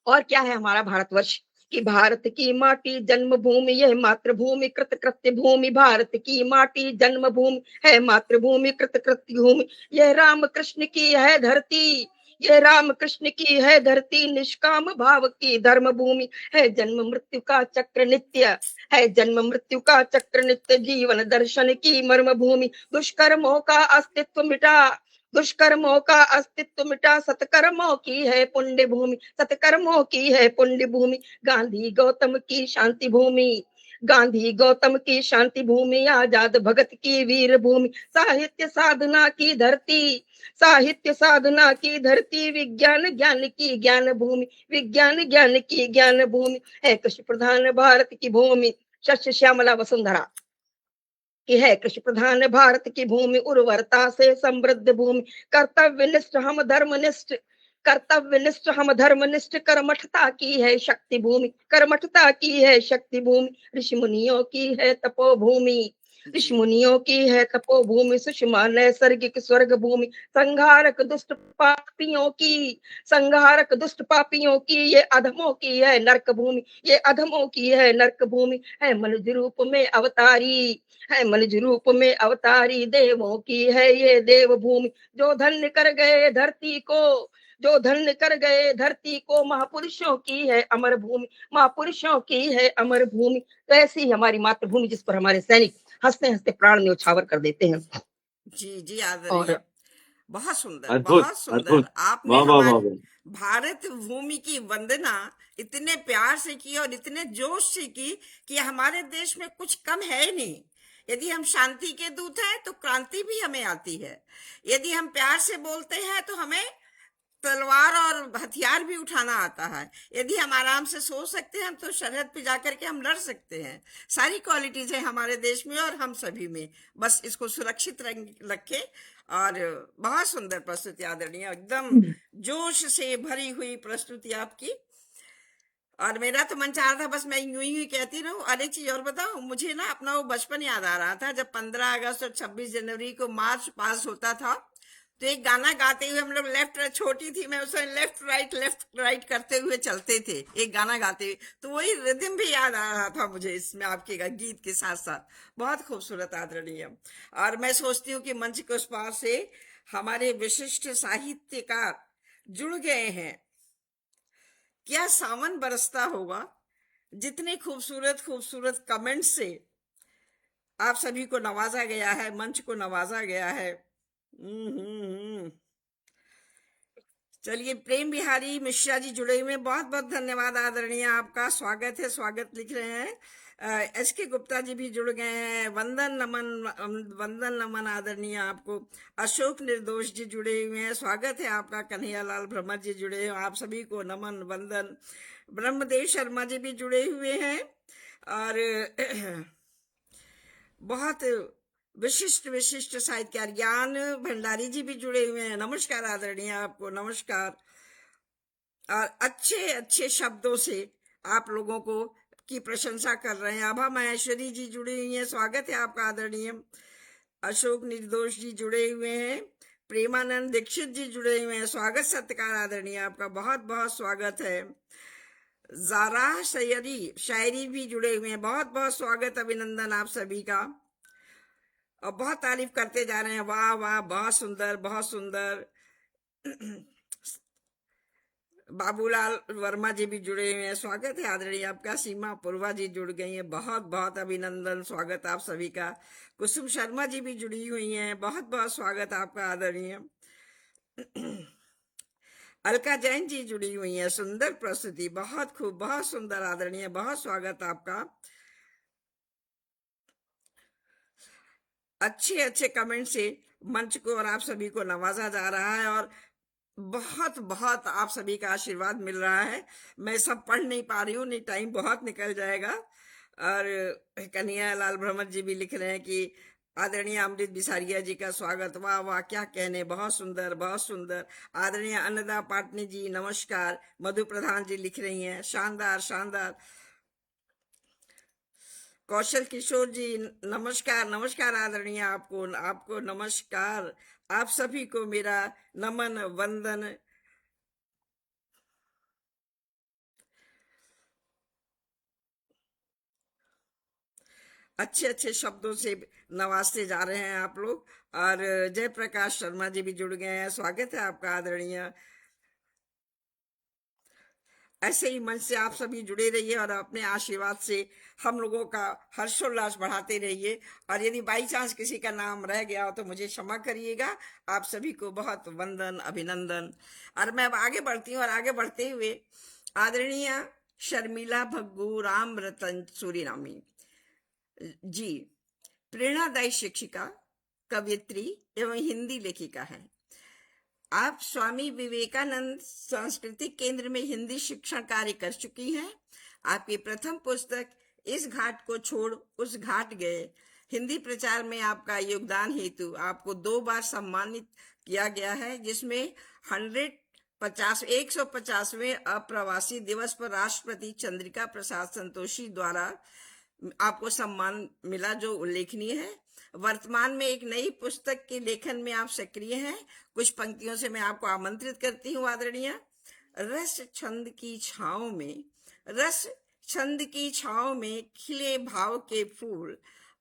Speaker 5: और क्या है हमारा भारतवर्ष कि भारत की माटी जन्मभूमि यह मातृभूमि कृत कृत्य भूमि, भारत की माटी जन्मभूमि है मातृभूमि कृत कृत्य भूमि, यह राम कृष्ण की है धरती, यह राम कृष्ण की है धरती, निष्काम भाव की धर्म भूमि, है जन्म मृत्यु का चक्र नित्य, है जन्म मृत्यु का चक्र नित्य, जीवन दर्शन की मर्म भूमि, दुष्कर्मों का अस्तित्व मिटा, दुष्कर्मों का अस्तित्व मिटा, सत्कर्मों की है पुण्य भूमि, सत्कर्मों की है पुण्य भूमि। गांधी गौतम की शांति भूमि, गांधी गौतम की शांति भूमि, आजाद भगत की वीर भूमि, साहित्य साधना की धरती, साहित्य साधना की धरती, विज्ञान ज्ञान की ज्ञान भूमि, विज्ञान ज्ञान की ज्ञान भूमि, है कृषि प्रधान भारत की भूमि, शस्य श्यामला वसुंधरा कि है कृषि प्रधान भारत की भूमि, उर्वरता से समृद्ध भूमि, कर्तव्य निष्ठ हम धर्मनिष्ठ, कर्तव्यनिष्ठ हम धर्मनिष्ठ, कर्मठता की है शक्ति भूमि, कर्मठता की है शक्ति भूमि, ऋषि मुनियों की है तपोभूमि, ऋषि
Speaker 1: जी
Speaker 5: मुनियों की है तपोभूमि, सुषमा नैसर्गिक स्वर्ग भूमि, संहारक दुष्ट पापियों की, संहारक दुष्ट पापियों की ये अधमों की है नरक भूमि, ये अधमों की है नरक भूमि, है मनुज रूप में अवतारी, है मनुज रूप में अवतारी, देवों की है ये देव भूमि, जो धन्य कर गए धरती को, जो धन्य कर गए धरती को, महापुरुषों की है अमर भूमि, महापुरुषों की है अमर भूमि। तो ऐसी ही हमारी मातृभूमि जिस पर हमारे सैनिक हंसते हंसते प्राण न्यौछावर कर देते हैं।
Speaker 1: जी आदरणीय,
Speaker 5: और
Speaker 1: बहुत सुंदर
Speaker 2: अद्भुत
Speaker 1: बहुत सुंदर।
Speaker 2: अद्भुत।
Speaker 1: आपने
Speaker 2: वाह वाह वाह
Speaker 1: हमारी
Speaker 2: वाह।
Speaker 1: भारत भूमि की वंदना इतने प्यार से की और इतने जोश से की कि हमारे देश में कुछ कम है ही नहीं। यदि हम शांति के दूत हैं तो क्रांति भी हमें आती है, यदि हम प्यार से बोलते हैं तो हमें तलवार और हथियार भी उठाना आता है, यदि हम आराम से सो सकते हैं तो सरहद पे जाकर के हम लड़ सकते हैं। सारी क्वालिटीज है हमारे देश में और हम सभी में, बस इसको सुरक्षित रखें। और बहुत सुंदर प्रस्तुति आदरणीय, एकदम जोश से भरी हुई प्रस्तुति आपकी। और मेरा तो मन चाह रहा था बस मैं यूं ही कहती रहूं। और एक चीज और बताऊं, मुझे ना अपना वो बचपन याद आ रहा था, जब 15 अगस्त और 26 जनवरी को मार्च पास होता था तो एक गाना गाते हुए हम लोग छोटी थी मैं उस समय लेफ्ट राइट करते हुए चलते थे, एक गाना गाते हुए, तो वही रिदम भी याद आ रहा था मुझे इसमें आपके गीत के साथ साथ। बहुत खूबसूरत आदरणीय। और मैं सोचती हूँ कि मंच के उस पार से हमारे विशिष्ट साहित्यकार जुड़ गए हैं, क्या सावन बरसता होगा, जितने खूबसूरत खूबसूरत कमेंट से आप सभी को नवाजा गया है, मंच को नवाजा गया है। चलिए, प्रेम बिहारी मिश्रा जी जुड़े हुए, बहुत बहुत धन्यवाद आदरणीय, आपका स्वागत है, स्वागत लिख रहे हैं। एस के गुप्ता जी भी जुड़ गए हैं, वंदन नमन आदरणीय आपको। अशोक निर्दोष जी जुड़े हुए हैं, स्वागत है आपका। कन्हैयालाल भ्रमर जी जुड़े हैं, आप सभी को नमन वंदन। ब्रह्मदेव शर्मा जी भी जुड़े हुए हैं और बहुत विशिष्ट विशिष्ट साहित्यकार ज्ञान भंडारी जी भी जुड़े हुए हैं, नमस्कार आदरणीय आपको, नमस्कार। और अच्छे अच्छे शब्दों से आप लोगों को की प्रशंसा कर रहे हैं। आभा महेश्वरी जी जुड़ी हुई हैं, स्वागत है आपका आदरणीय। अशोक निर्दोष जी जुड़े हुए हैं, प्रेमानंद दीक्षित जी जुड़े हुए हैं, स्वागत सत्कार आदरणीय आपका, बहुत बहुत स्वागत है। जारा शायरी भी जुड़े हुए हैं, बहुत बहुत स्वागत, अभिनंदन आप सभी का। और बहुत तारीफ करते जा रहे हैं, वाह वाह, बहुत सुंदर बहुत सुंदर। बाबूलाल वर्मा जी भी जुड़े हुए हैं, स्वागत है आदरणीय आपका। सीमा पूर्वा जी जुड़ गई हैं, बहुत बहुत अभिनंदन, स्वागत आप सभी का। कुसुम शर्मा जी भी जुड़ी हुई हैं, बहुत बहुत स्वागत आपका आदरणीय। अलका जैन जी जुड़ी हुई हैं, सुंदर प्रस्तुति, बहुत खूब, बहुत सुंदर आदरणीय, बहुत स्वागत आपका। अच्छे अच्छे कमेंट से मंच को और आप सभी को नवाजा जा रहा है और बहुत बहुत आप सभी का आशीर्वाद मिल रहा है। मैं सब पढ़ नहीं पा रही हूँ, नहीं, टाइम बहुत निकल जाएगा। और कन्हैयालाल भ्रमर जी भी लिख रहे हैं कि आदरणीय अमृत बिसारिया जी का स्वागत, वाह वाह, क्या कहने, बहुत सुंदर बहुत सुंदर। आदरणीय अन्नदा पाटनी जी नमस्कार। मधु प्रधान जी लिख रही हैं, शानदार शानदार। कौशल किशोर जी नमस्कार, नमस्कार आदरणीय आपको, आपको नमस्कार। आप सभी को मेरा नमन वंदन। अच्छे अच्छे शब्दों से नवाजते जा रहे हैं आप लोग। और जयप्रकाश शर्मा जी भी जुड़ गए हैं, स्वागत है आपका आदरणीय। ऐसे ही मंच से आप सभी जुड़े रहिए और अपने आशीर्वाद से हम लोगों का हर्षोल्लास बढ़ाते रहिए। और यदि बाई चांस किसी का नाम रह गया हो तो मुझे क्षमा करिएगा। आप सभी को बहुत वंदन, अभिनंदन। और मैं अब आगे बढ़ती हूँ और आगे बढ़ते हुए आदरणीय शर्मिला भग्गू राम रतन सूरीनामी जी, प्रेरणादायी शिक्षिका, कवियत्री एवं हिंदी लेखिका है। आप स्वामी विवेकानंद सांस्कृतिक केंद्र में हिंदी शिक्षण कार्य कर चुकी हैं। आपकी प्रथम पुस्तक इस घाट को छोड़ उस घाट गए हिंदी प्रचार में आपका योगदान हेतु आपको 2 बार सम्मानित किया गया है, जिसमें 100 150वें अप्रवासी दिवस पर राष्ट्रपति चंद्रिका प्रसाद संतोषी द्वारा आपको सम्मान मिला, जो उल्लेखनीय है। वर्तमान में एक नई पुस्तक के लेखन में आप सक्रिय हैं। कुछ पंक्तियों से मैं आपको आमंत्रित करती हूँ आदरणीय। रस छंद की छांव में, रस छंद की छांव में खिले भाव के फूल,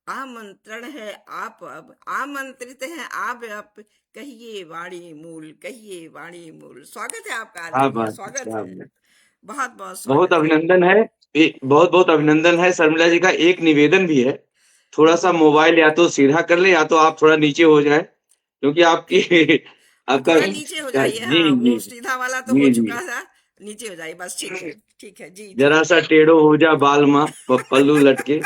Speaker 1: आमंत्रण है आप अब, आमंत्रित हैं आप अब, कहिए वाणी मूल, कहिए वाणी मूल। स्वागत है आपका
Speaker 2: क्या
Speaker 1: आदरणीय,
Speaker 2: बात है,
Speaker 1: स्वागत
Speaker 2: क्या
Speaker 1: है,
Speaker 2: बात।
Speaker 1: बहुत बहुत
Speaker 2: बहुत
Speaker 1: स्वागत है।
Speaker 2: अभिनंदन है, बहुत बहुत अभिनंदन है। शर्मिला जी का एक निवेदन भी है, थोड़ा सा मोबाइल या तो सीधा कर ले या तो आप थोड़ा नीचे हो जाए, क्योंकि आपकी
Speaker 1: आप
Speaker 2: आपका
Speaker 1: थोड़ा नीचे हो जाइए।
Speaker 2: जी
Speaker 1: हाँ, वो
Speaker 2: जी
Speaker 1: सीधा वाला तो हो
Speaker 2: जी
Speaker 1: चुका
Speaker 2: जी,
Speaker 1: था, नीचे हो जाइए बस। ठीक है, ठीक है, जी जी।
Speaker 2: जरा सा टेढ़ो हो जा बाल माँ, पल्लू लटके।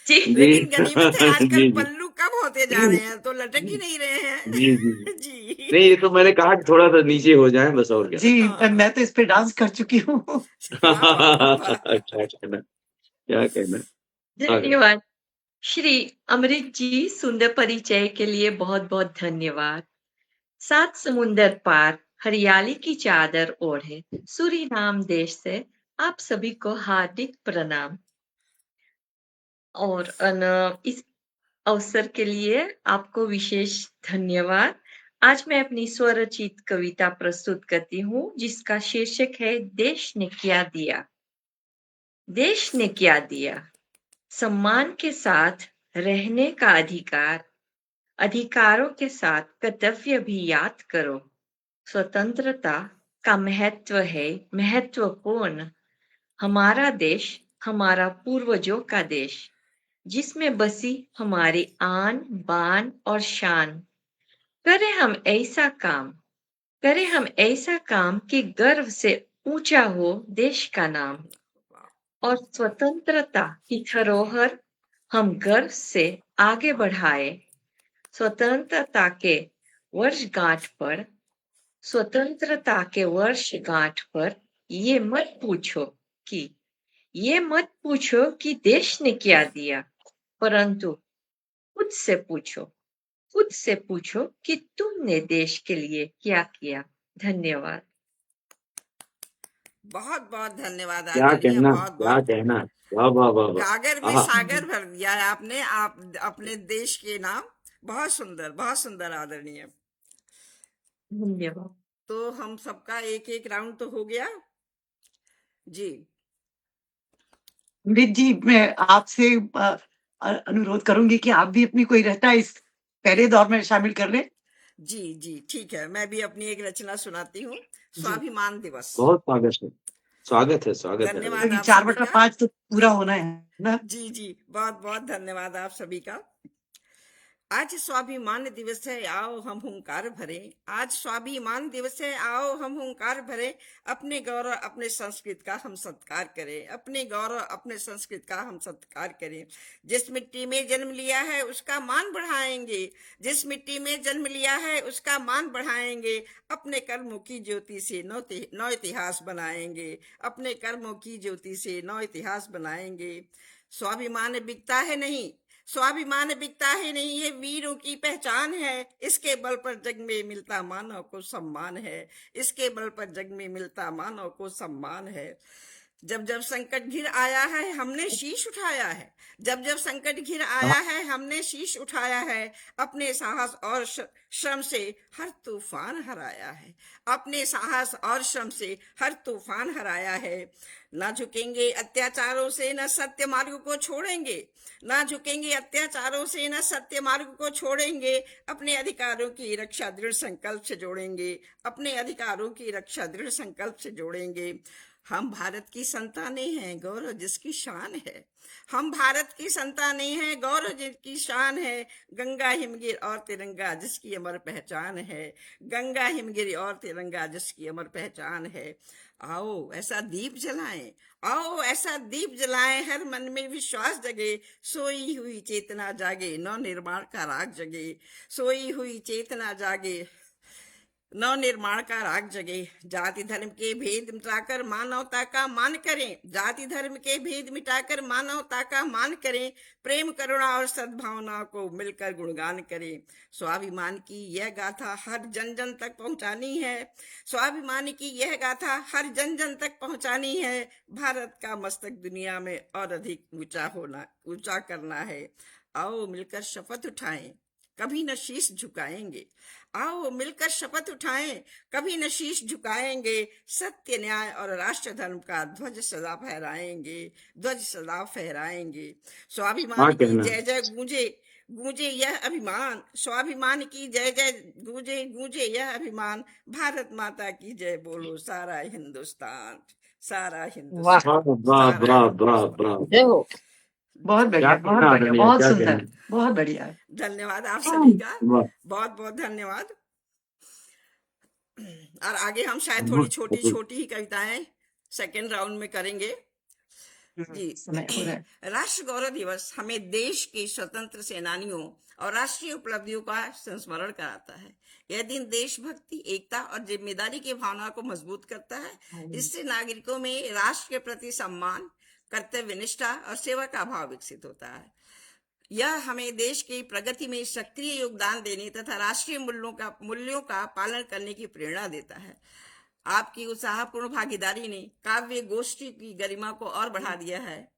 Speaker 4: जी
Speaker 2: जी
Speaker 1: लेकिन गनीमत है, आजकल
Speaker 2: जी जी
Speaker 1: पल्लू कम होते जा रहे हैं, तो लटक ही नहीं रहे हैं।
Speaker 2: जी जी जी।
Speaker 1: जी
Speaker 2: नहीं, ये तो मैंने कहा कि थोड़ा सा नीचे हो जाए बस, और क्या।
Speaker 3: जी,
Speaker 1: हाँ,
Speaker 3: मैं तो इस पे डांस कर चुकी हूँ।
Speaker 1: वाह वाह वाह।
Speaker 2: क्या कहना, क्या कहना। स्वागत।
Speaker 4: धन्यवाद श्री अमृत जी, सुंदर परिचय के लिए बहुत बहुत धन्यवाद। सात समुंदर पार हरियाली की चादर ओढ़े सूरीनाम देश से आप सभी को हार्दिक प्रणाम। और इस अवसर के लिए आपको विशेष धन्यवाद। आज मैं अपनी स्वरचित कविता प्रस्तुत करती हूँ, जिसका शीर्षक है देश ने क्या दिया। देश ने क्या दिया? सम्मान के साथ रहने का अधिकार, अधिकारों के साथ कर्तव्य भी याद करो। स्वतंत्रता का महत्व है महत्वपूर्ण। हमारा देश हमारा पूर्वजों का देश, जिसमें बसी हमारी आन बान और शान। करें हम ऐसा काम, करें हम ऐसा काम कि गर्व से ऊंचा हो देश का नाम। और स्वतंत्रता की धरोहर हम गर्व से आगे बढ़ाए। स्वतंत्रता के वर्षगांठ पर, स्वतंत्रता के वर्षगांठ पर ये मत पूछो कि ये मत पूछो कि देश ने क्या दिया, परंतु खुद से पूछो, खुद से पूछो कि तुमने देश के लिए क्या किया। धन्यवाद।
Speaker 1: बहुत बहुत धन्यवाद
Speaker 2: क्या
Speaker 1: आदरणीय,
Speaker 2: कहना,
Speaker 1: बहुत
Speaker 2: क्या
Speaker 1: बहुत।
Speaker 2: कहना। वाह वाह वाह वाह।
Speaker 1: गागर में
Speaker 2: आहा।
Speaker 1: सागर भर दिया है आपने, आप अपने देश के नाम। बहुत सुंदर, बहुत सुंदर आदरणीय।
Speaker 4: धन्यवाद।
Speaker 1: तो हम सबका एक एक राउंड तो हो गया जी।
Speaker 3: अमृत जी, मैं आपसे अनुरोध करूंगी कि आप भी अपनी कोई रचना इस पहले दौर में शामिल कर लें।
Speaker 1: जी जी, ठीक है, मैं भी अपनी एक रचना सुनाती हूँ।
Speaker 3: जी,
Speaker 1: स्वाभिमान दिवस।
Speaker 2: बहुत स्वागत है, स्वागत है, स्वागत है।
Speaker 1: धन्यवाद
Speaker 3: क्योंकि
Speaker 1: आप
Speaker 3: चार
Speaker 1: सभी
Speaker 3: बटा
Speaker 1: का।
Speaker 3: पांच तो पूरा होना है ना।
Speaker 1: जी जी, बहुत बहुत धन्यवाद आप सभी का। आज स्वाभिमान दिवस है, आओ हम हुंकार भरें। आज स्वाभिमान दिवस है, आओ हम हुंकार भरें। अपने गौरव अपने संस्कृत का हम सत्कार करें, अपने गौरव अपने संस्कृत का हम सत्कार करें। जिस मिट्टी में जन्म लिया है उसका मान बढ़ाएंगे, जिस मिट्टी में जन्म लिया है उसका मान बढ़ाएंगे। अपने कर्मों की ज्योति से नौ इतिहास बनाएंगे, अपने कर्मों की ज्योति से नौ इतिहास बनाएंगे। स्वाभिमान बिकता है नहीं, स्वाभिमान बिकता है नहीं, ये वीरों की पहचान है। इसके बल पर जग में मिलता मानव को सम्मान है, इसके बल पर जग में मिलता मानव को सम्मान है। जब जब संकट घिर आया है हमने शीश उठाया है, जब जब संकट घिर आया है हमने शीश उठाया है। अपने साहस और श्रम से हर तूफान हराया है, अपने साहस और श्रम से हर तूफान हराया है। ना झुकेंगे अत्याचारों से, न सत्य मार्ग को छोड़ेंगे, ना झुकेंगे अत्याचारों से, न सत्य मार्ग को छोड़ेंगे। अपने अधिकारों की रक्षा दृढ़ संकल्प से जोड़ेंगे, अपने अधिकारों की रक्षा दृढ़ संकल्प से जोड़ेंगे। हम भारत की संतानें हैं, गौरव जिसकी शान है। हम भारत की संतानें हैं, गौरव जिसकी शान है। गंगा हिमगिर और तिरंगा जिसकी अमर पहचान है, गंगा हिमगिर और तिरंगा जिसकी अमर पहचान है। आओ ऐसा दीप जलाएं, आओ ऐसा दीप जलाएं, हर मन में विश्वास जगे। सोई हुई चेतना जागे, नव निर्माण का राग जगे। सोई हुई चेतना जागे, नव निर्माण का राग जगे। जाति धर्म के भेद मिटाकर मानवता का मान करें। जाति धर्म के भेद मिटाकर मानवता का मान करें। प्रेम करुणा और सद्भावना को मिलकर गुणगान करें। स्वाभिमान की यह गाथा हर जन जन तक पहुंचानी है। स्वाभिमान की यह गाथा हर जन जन तक पहुंचानी है। भारत का मस्तक दुनिया में और अधिक ऊंचा करना है। आओ मिलकर शपथ उठाएं, कभी न शीश झुकाएंगे। आओ मिलकर शपथ उठाएं, कभी न शीश झुकाएंगे। सत्य न्याय और राष्ट्र धर्म का ध्वज सदा फहराएंगे, ध्वज सदा फहराएंगे। स्वाभिमान
Speaker 2: हाँ
Speaker 1: की
Speaker 2: कहना
Speaker 1: जय जय गूंजे, गूंजे यह अभिमान। स्वाभिमान की जय जय गूंजे, गूंजे यह अभिमान। भारत माता की जय बोलो सारा हिंदुस्तान, सारा
Speaker 5: वाह
Speaker 1: हिंदुस्तान,
Speaker 2: वाह वाह
Speaker 1: सारा
Speaker 2: वाह वाह
Speaker 1: हिंदुस्तान।
Speaker 2: वाह।
Speaker 5: जय हो।
Speaker 3: बहुत
Speaker 2: क्या
Speaker 3: बढ़िया,
Speaker 2: कहना
Speaker 3: बहुत बढ़िया,
Speaker 2: आदरणीय,
Speaker 3: बहुत
Speaker 2: क्या
Speaker 3: सुंदर,
Speaker 2: कहना।
Speaker 3: बहुत बढ़िया।
Speaker 1: धन्यवाद आप सभी का,
Speaker 2: वाह
Speaker 1: बहुत बहुत धन्यवाद। और आगे हम शायद थोड़ी
Speaker 2: बहुत
Speaker 1: छोटी
Speaker 2: बहुत।
Speaker 1: छोटी ही कविताएं सेकेंड राउंड में करेंगे। जी।
Speaker 3: समय हो रहा है।
Speaker 1: राष्ट्र गौरव दिवस हमें देश के स्वतंत्र सेनानियों और राष्ट्रीय उपलब्धियों का संस्मरण कराता है। यह दिन देशभक्ति, एकता और जिम्मेदारी की भावना को मजबूत करता है। इससे नागरिकों में राष्ट्र के प्रति सम्मान, कर्तव्य निष्ठा और सेवा का भाव विकसित होता है। यह हमें देश की प्रगति में सक्रिय योगदान देने तथा राष्ट्रीय मूल्यों का पालन करने की प्रेरणा देता है। आपकी उत्साहपूर्ण भागीदारी ने काव्य गोष्ठी की गरिमा को और बढ़ा दिया है।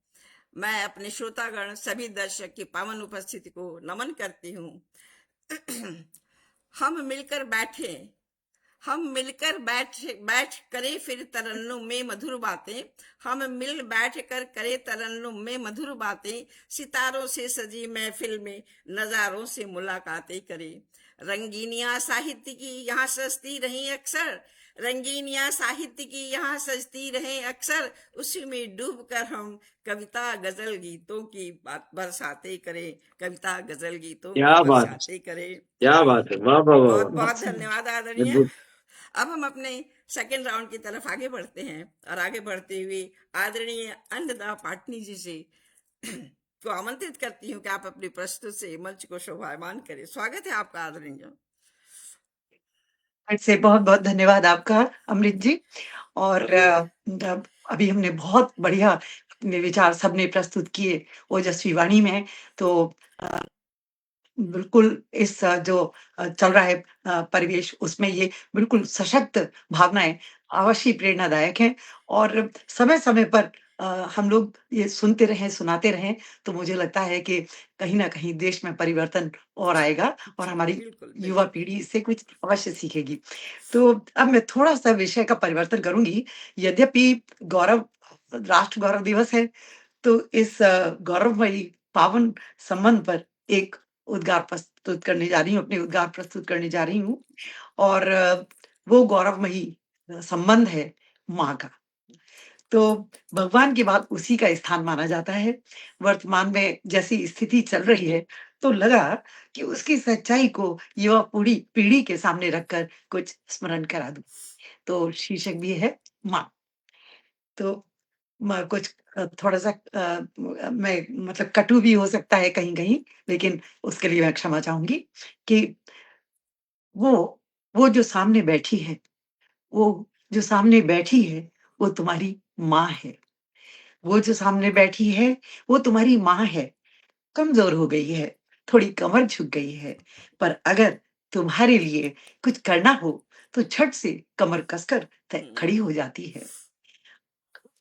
Speaker 1: मैं अपने श्रोतागण सभी दर्शक की पावन उपस्थिति को नमन करती हूँ। हम मिलकर बैठ करें फिर तरन्नुम में मधुर बातें। हम मिल बैठ कर करे तरन्नुम में मधुर बातें। सितारों से सजी महफिल में नजारों से मुलाकातें करें। रंगीनियां साहित्य की यहाँ सजती रही अक्सर, रंगीनियां साहित्य की यहाँ सजती रहे अक्सर। उसी में डूब कर हम कविता गजल गीतों की बात बरसाते करें, कविता गजल गीतों की
Speaker 2: क्या बात है,
Speaker 1: बरसाते करें।
Speaker 2: क्या बात है, वाह वाह वाह
Speaker 1: बहुत
Speaker 2: वाह।
Speaker 1: बहुत धन्यवाद आदरणीय।
Speaker 2: अद्भुत।
Speaker 1: अब हम अपने सेकेंड राउंड की तरफ आगे बढ़ते हैं और आगे बढ़ते हुए आदरणीय अन्नदा पाटनी जी से को आमंत्रित करती हूँ कि आप अपनी प्रस्तुत से मंच को शोभायमान करें। स्वागत है आपका आदरणीय।
Speaker 3: फिर से बहुत बहुत धन्यवाद आपका अमृत जी। और अभी हमने बहुत बढ़िया अपने विचार सबने प्रस्तुत किए ओजस्वी वाणी में। तो अ, बिल्कुल इस जो चल रहा है परिवेश, उसमें ये बिल्कुल सशक्त भावनाएं अवश्य प्रेरणादायक हैं। और समय समय पर हम लोग ये सुनते रहें, सुनाते रहें, तो मुझे लगता है कि कहीं ना कहीं देश में परिवर्तन और आएगा और हमारी
Speaker 1: बिल्कुल
Speaker 3: युवा पीढ़ी इससे कुछ अवश्य सीखेगी। तो अब मैं थोड़ा सा विषय का परिवर्तन करूंगी। यद्यपि गौरव राष्ट्र गौरव दिवस है, तो इस गौरवमयी पावन संबंध पर एक उद्गार प्रस्तुत करने जा रही हूँ, अपने उद्गार प्रस्तुत करने जा रही हूँ। और वो गौरवमयी संबंध है माँ का। तो भगवान के बाद उसी का स्थान माना जाता है। वर्तमान में जैसी स्थिति चल रही है, तो लगा कि उसकी सच्चाई को युवा पीढ़ी के सामने रखकर कुछ स्मरण करा दूं। तो शीर्षक भी है माँ। तो कुछ थोड़ा-सा मैं मतलब कटु भी हो सकता है कहीं-कहीं, लेकिन उसके लिए मैं क्षमा चाहूँगी कि वो वो जो सामने बैठी है, वो जो सामने बैठी है, वो तुम्हारी माँ है। वो जो सामने बैठी है, वो तुम्हारी माँ है। कमज़ोर हो गई है, थोड़ी कमर झुक गई है, पर अगर तुम्हारे लिए कुछ करना हो, तो झट से कमर कसकर खड़ी हो जाती है।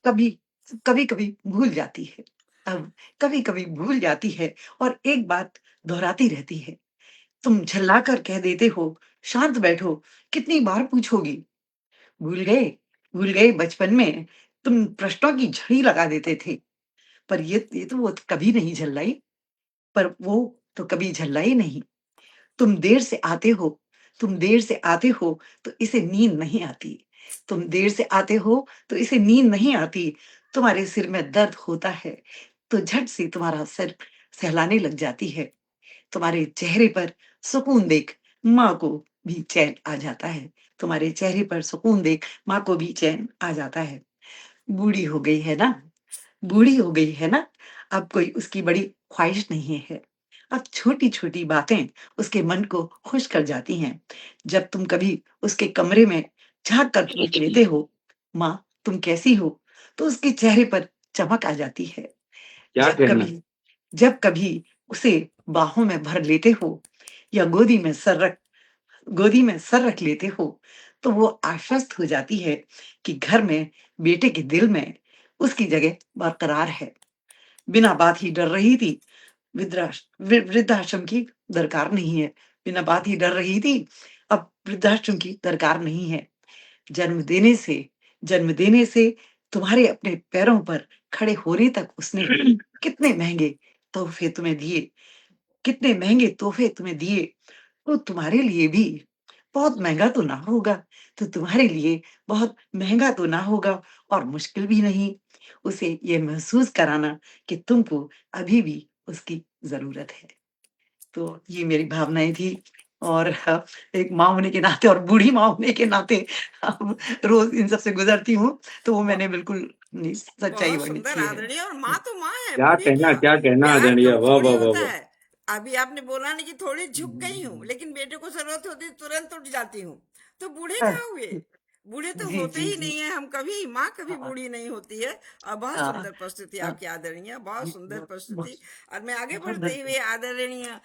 Speaker 3: कभी कभी-कभी भूल जाती है। अब कभी-कभी भूल जाती है और एक बात दोहराती रहती है। तुम झल्लाकर कह देते हो, शांत बैठो, कितनी बार पूछोगी? भूल गए? भूल गए बचपन में तुम प्रश्नों की झड़ी लगा देते थे, पर ये तो वो कभी नहीं झल्लाई, पर वो तो कभी झल्लाई नहीं। तुम देर से आते हो, तुम देर से आते हो तो इसे नींद नहीं आती। तुम देर से आते हो तो इसे नींद नहीं आती। तुम्हारे सिर में दर्द होता है, तो झट से तुम्हारा सिर सहलाने लग जाती है। तुम्हारे चेहरे पर सुकून देख माँ को भी चैन आ जाता है। तुम्हारे चेहरे पर सुकून देख माँ को भी चैन आ जाता है। बूढ़ी हो गई है ना, बूढ़ी हो गई है ना, अब कोई उसकी बड़ी ख्वाहिश नहीं है। अब छोटी छोटी बातें उसके मन को खुश कर जाती हैं। जब तुम कभी उसके कमरे में झांक कर पूछ लेते हो, माँ तुम कैसी हो, तो उसके चेहरे पर चमक आ जाती है।
Speaker 2: क्या
Speaker 3: जब
Speaker 2: कहना।
Speaker 3: कभी जब कभी उसे बाहों में भर लेते हो या गोदी में सर रख लेते हो, तो वो आश्वस्त हो जाती है कि घर में बेटे के दिल में उसकी जगह बरकरार है। बिना बात ही डर रही थी, वृद्धाश्रम की दरकार नहीं है। बिना बात ही डर रही थी, अब वृद्धाश्रम की दरकार नहीं है। जन्म देने से जन्म देने से तुम्हारे अपने पैरों पर खड़े होने तक उसने कितने महंगे तोहफे तुम्हें दिए, कितने महंगे तोहफे तुम्हें दिए। तो तुम्हारे लिए भी बहुत महंगा तो ना होगा, तो तुम्हारे लिए बहुत महंगा तो ना होगा और मुश्किल भी नहीं उसे ये महसूस कराना कि तुमको अभी भी उसकी ज़रूरत है। तो ये मेरी भावनाएँ थी और एक माँ होने के नाते और बूढ़ी माँ होने के नाते रोज़ इन सब से गुज़रती हूँ, तो वो मैंने बिल्कुल अपनी सच्चाई
Speaker 1: बहुत
Speaker 3: वर्णित
Speaker 1: सुंदर
Speaker 3: की है।
Speaker 1: आदरणीय। और माँ तो माँ है,
Speaker 2: क्या
Speaker 1: बूढ़ी
Speaker 2: कहना,
Speaker 1: क्या।
Speaker 2: क्या कहना
Speaker 1: प्यार
Speaker 2: आदरणीय,
Speaker 1: कम
Speaker 2: वाह
Speaker 1: थोड़ी
Speaker 2: वाह वाह
Speaker 1: होता
Speaker 2: वाह।
Speaker 1: है। अभी आपने बोला नहीं कि थोड़ी झुक गई हूँ, लेकिन बेटे को जरूरत होती है तुरंत उठ जाती हूँ। तो बूढ़े
Speaker 3: हाँ,
Speaker 1: कहाँ हुए, बूढ़े तो
Speaker 3: जी,
Speaker 1: होते
Speaker 3: जी,
Speaker 1: ही
Speaker 3: जी।
Speaker 1: नहीं है हम कभी। माँ कभी
Speaker 3: हाँ,
Speaker 1: बूढ़ी नहीं होती है। और बहुत
Speaker 3: हाँ,
Speaker 1: सुंदर प्रस्तुति
Speaker 3: हाँ,
Speaker 1: आपकी आदरणीय, बहुत
Speaker 3: जी,
Speaker 1: सुंदर
Speaker 3: बहुत
Speaker 1: प्रस्तुति। और मैं आगे
Speaker 3: बहुत
Speaker 1: बढ़ते
Speaker 3: धन्य
Speaker 1: हुए आदरणीय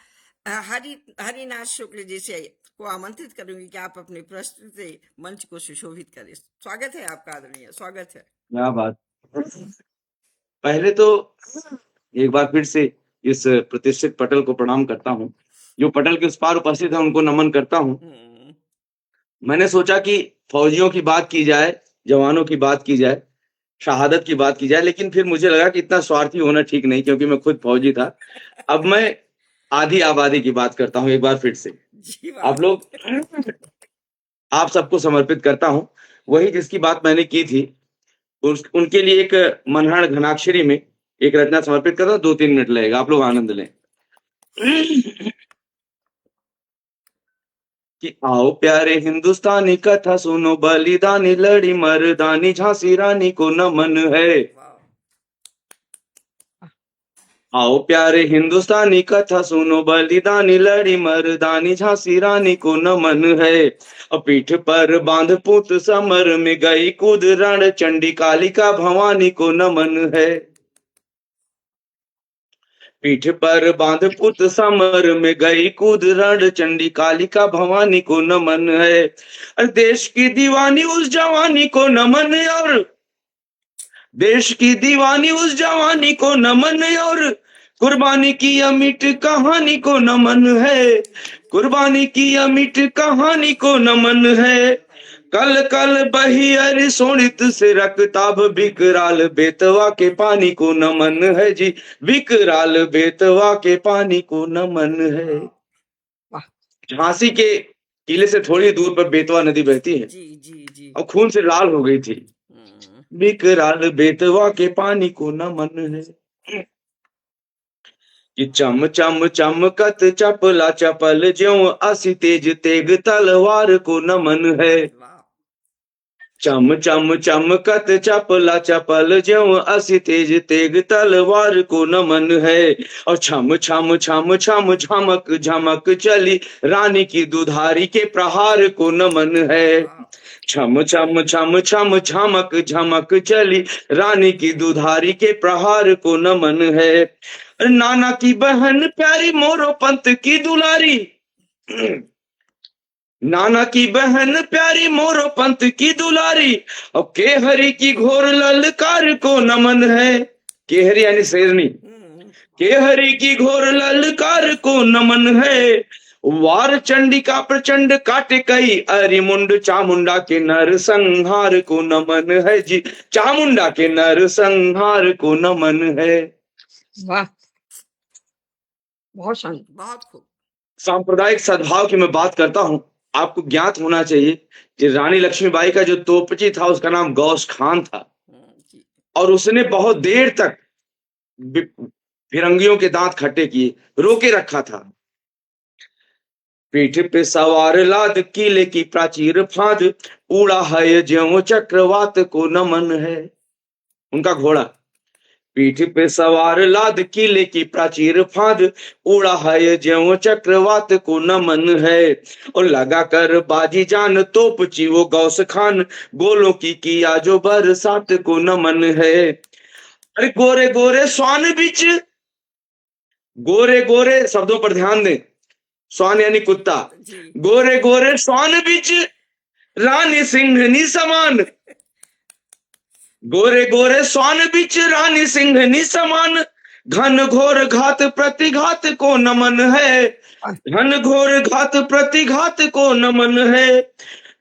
Speaker 1: हरिनाथ शुक्ल जी से को आमंत्रित करूंगी कि आप अपनी प्रस्तुति मंच को सुशोभित करें। स्वागत है आपका आदरणीय, स्वागत है।
Speaker 2: क्या बात। पहले तो एक बार फिर से इस प्रतिष्ठित पटल को प्रणाम करता हूँ। जो पटल के उस पार उपस्थित है उनको नमन करता हूँ।
Speaker 1: हम्म,
Speaker 2: मैंने सोचा कि फौजियों की बात की जाए, जवानों की बात की जाए, शहादत की बात की जाए, लेकिन फिर मुझे लगा कि इतना स्वार्थी होना ठीक नहीं, क्योंकि मैं खुद फौजी था। अब मैं आधी आबादी की बात करता हूँ एक बार फिर से।
Speaker 1: जी
Speaker 2: आप
Speaker 1: बात।
Speaker 2: लोग, आप सबको समर्पित करता हूँ वही जिसकी बात मैंने की थी। उनके लिए एक मनहण घनाक्षरी में एक रचना समर्पित करता हूँ। 2-3 मिनट लगेगा, आप लोग आनंद लें। कि आओ प्यारे हिंदुस्तानी कथा सुनो, बलिदानी लड़ी मर्दानी, झांसी रानी को नमन है।
Speaker 1: वाह।
Speaker 2: आओ प्यारे हिंदुस्तानी कथा सुनो, बलिदानी लड़ी मर्दानी, झांसी रानी को नमन है। पीठ पर बांध पूत समर में गई कूद, रण चंडी कालिका भवानी को नमन है। पीठ पर बांध पुत समर में गई कूद, रण चंडी कालिका भवानी को नमन है। देश की दीवानी उस जवानी को नमन, और देश की दीवानी उस जवानी को नमन, और कुर्बानी की अमिट कहानी को नमन है। कुर्बानी की अमिट कहानी को नमन है। कल कल बही अरि सोनित से रक्ताभ, विकराल बेतवा के पानी को नमन है जी। विकराल बेतवा के पानी को नमन है। झांसी के किले से थोड़ी दूर पर बेतवा नदी बहती है
Speaker 1: जी जी जी।
Speaker 2: और खून से लाल हो गई थी। विकराल बेतवा के पानी को नमन है। कि चम चम चमकत चपला चपल, ज्यों असी तेज तेग तलवार को नमन है। चम चम चमकत चपला चपल, ज्यों असी तेज तेग तलवार को नमन है। और छम छम छम छम झमक झमक चली, रानी की दुधारी के प्रहार को नमन है। छम छम छम छम झमक झमक चली, रानी की दुधारी के प्रहार को नमन है। नाना की बहन प्यारी मोरो पंत की दुलारी, नाना की बहन प्यारी मोरो पंत की दुलारी, और केहरी की घोर ललकार को नमन है। केहरी यानी शेरनी। केहरी की घोर ललकार को नमन है। वार चंडिका प्रचंड काटे कई, अरिमुंड चामुंडा के नर संहार को नमन है जी। चामुंडा के नर संहार को नमन है।
Speaker 5: वाह, बहुत शानदार,
Speaker 1: बहुत खूब।
Speaker 2: सांप्रदायिक सद्भाव की मैं बात करता हूं। आपको ज्ञात होना चाहिए कि रानी लक्ष्मीबाई का जो तोपची था उसका नाम गौस खान था, और उसने बहुत देर तक फिरंगियों के दांत खट्टे किए, रोके रखा था। पीठ पे सवार लाद किले की प्राचीर फांद, उड़ा है ज्यों चक्रवात को नमन है। उनका घोड़ा पीठ पे सवार लाद किले की प्राचीर फांद, उड़ा है ज्यों चक्रवात को नमन है। और लगा कर बाजी जान तोप ची वो गौस खान, गोलों की किया जो बरसात को नमन है। अरे गोरे गोरे स्वान बिच, गोरे गोरे शब्दों पर ध्यान दें, स्वान यानी कुत्ता,
Speaker 1: जी
Speaker 2: गोरे गोरे स्वान बिच रानी सिंहनी समान, गोरे गोरे स्वान बिच रानी सिंहनी समान, घन घोर घात प्रतिघात को नमन है, घन घोर घात प्रतिघात को नमन है।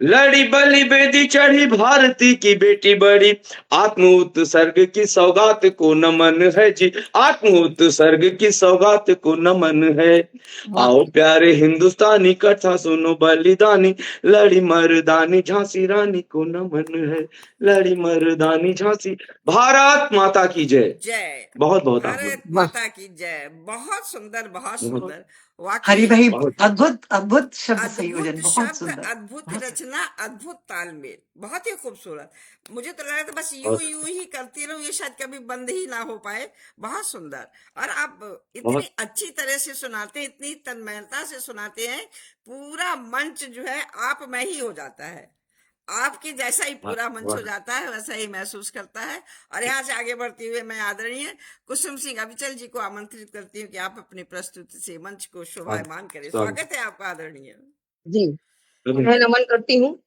Speaker 2: लड़ी बलि बेदी चढ़ी भारती की बेटी बड़ी, आत्म उत्सर्ग की सौगात को नमन है जी, आत्म उत्सर्ग की सौगात को नमन है। आओ प्यारे हिंदुस्तानी कथा सुनो बलिदानी, लड़ी मर्दानी झांसी रानी को नमन है, लड़ी मर्दानी झांसी। भारत माता की जय।
Speaker 1: जय,
Speaker 2: बहुत बहुत आभार।
Speaker 1: भारत माता की जय। बहुत सुंदर, बहुत सुंदर, वाकई
Speaker 3: हरि भाई,
Speaker 2: बहुत-
Speaker 3: अद्भुत अद्भुत शब्द संयोजन,
Speaker 1: अद्भुत
Speaker 3: बहुत
Speaker 1: शब्द,
Speaker 3: सुंदर।
Speaker 1: अद्भुत
Speaker 3: बहुत
Speaker 1: रचना, अद्भुत तालमेल, बहुत ही खूबसूरत। मुझे तो लगा था बस यूं
Speaker 2: बहुत-
Speaker 1: यूं ही करती रहूं, ये शायद कभी बंद ही ना हो पाए। बहुत सुंदर। और आप इतनी
Speaker 2: बहुत-
Speaker 1: अच्छी तरह से सुनाते हैं, इतनी तन्मयता से सुनाते हैं, पूरा मंच जो है आप में ही हो जाता है। आपके जैसा ही पूरा मंच हो जाता है, वैसा ही महसूस करता है। और यहाँ से आगे बढ़ते हुए मैं आदरणीय कुसुम सिंह अविचल जी को आमंत्रित करती हूँ कि आप अपनी प्रस्तुति से मंच को शोभायमान करें। स्वागत है आपका आदरणीय।
Speaker 5: जी, मैं नमन करती हूँ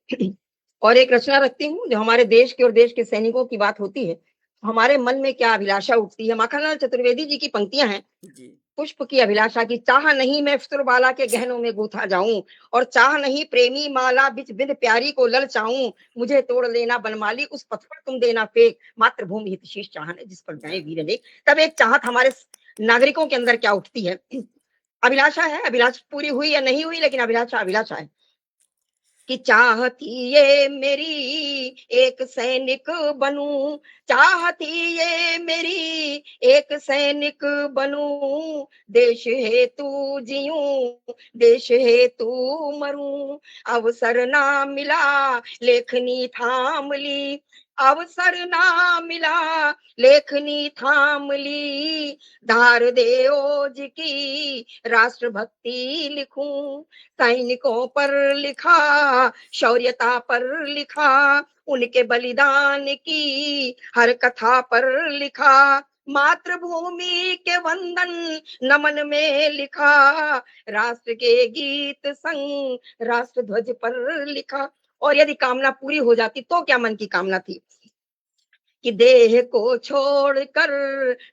Speaker 5: और एक रचना रखती हूँ। जो हमारे देश के और देश के सैनिकों की बात होती है, हमारे मन में क्या अभिलाषा उठती है। माखनलाल चतुर्वेदी जी की पंक्तियां हैं।
Speaker 1: जी
Speaker 5: पुष्प की अभिलाषा की, चाह नहीं मैं फितुरबाला के गहनों में गूथा जाऊं, और चाह नहीं प्रेमी माला बिच बिंद प्यारी को ललचाऊं, मुझे तोड़ लेना बनमाली उस पथ पर तुम देना फेंक, मातृभूमि हित शीश चाहने जिस पर जाए वीर अनेक। तब एक चाहत हमारे नागरिकों के अंदर क्या उठती है, अभिलाषा है। अभिलाषा पूरी हुई या नहीं हुई, लेकिन अभिलाषा अभिलाषा है कि चाहती ये मेरी एक सैनिक बनूं, चाहती ये मेरी एक सैनिक बनूं, देश हेतु जीऊं, देश हेतु मरूं, अवसर ना मिला लेखनी थाम ली, अवसर ना मिला लेखनी थाम ली, धार दे ओज की राष्ट्रभक्ति लिखूं, सैनिकों पर लिखा शौर्यता पर लिखा, उनके बलिदान की हर कथा पर लिखा, मातृभूमि के वंदन नमन में लिखा, राष्ट्र के गीत संग राष्ट्र ध्वज पर लिखा। और यदि कामना पूरी हो जाती तो क्या मन की कामना थी कि देह को छोड़कर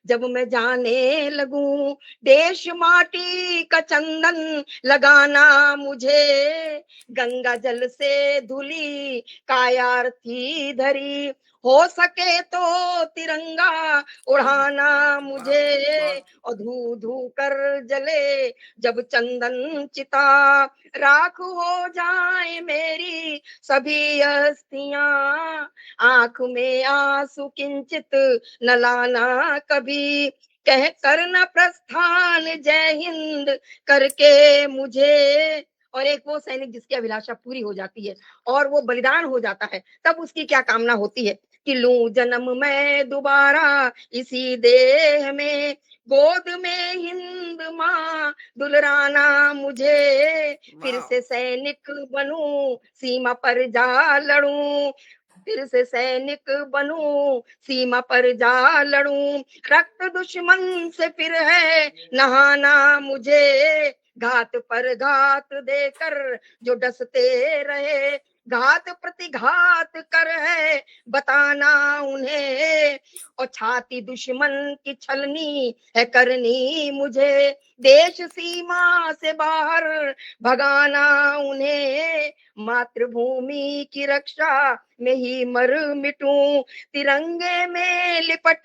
Speaker 5: जब मैं जाने लगूं, देश माटी का चंदन लगाना मुझे, गंगा जल से धुली कायार्थी धरी, हो सके तो तिरंगा उड़ाना मुझे, और धू धू कर जले जब चंदन चिता, राख हो जाए मेरी सभी अस्थियां, आंख में आंसू किंचित न लाना कभी, कह कर न प्रस्थान जय हिंद करके मुझे। और एक वो सैनिक जिसकी अभिलाषा पूरी हो जाती है और वो बलिदान हो जाता है, तब उसकी क्या कामना होती है कि लूं जन्म मैं दोबारा इसी देह में, गोद में हिंद माँ दुलराना मुझे, फिर
Speaker 1: वाह,
Speaker 5: से सैनिक बनूं सीमा पर जा लड़ूं, फिर से सैनिक बनूं सीमा पर जा लड़ूं, रक्त दुश्मन से फिर है नहाना मुझे, घात पर घात देकर जो डसते रहे, घात प्रतिघात कर है बताना उन्हें, और छाती दुश्मन की छलनी है करनी मुझे, देश सीमा से बाहर भगाना उन्हें, मातृभूमि की रक्षा में ही मर मिटूं, तिरंगे में लिपट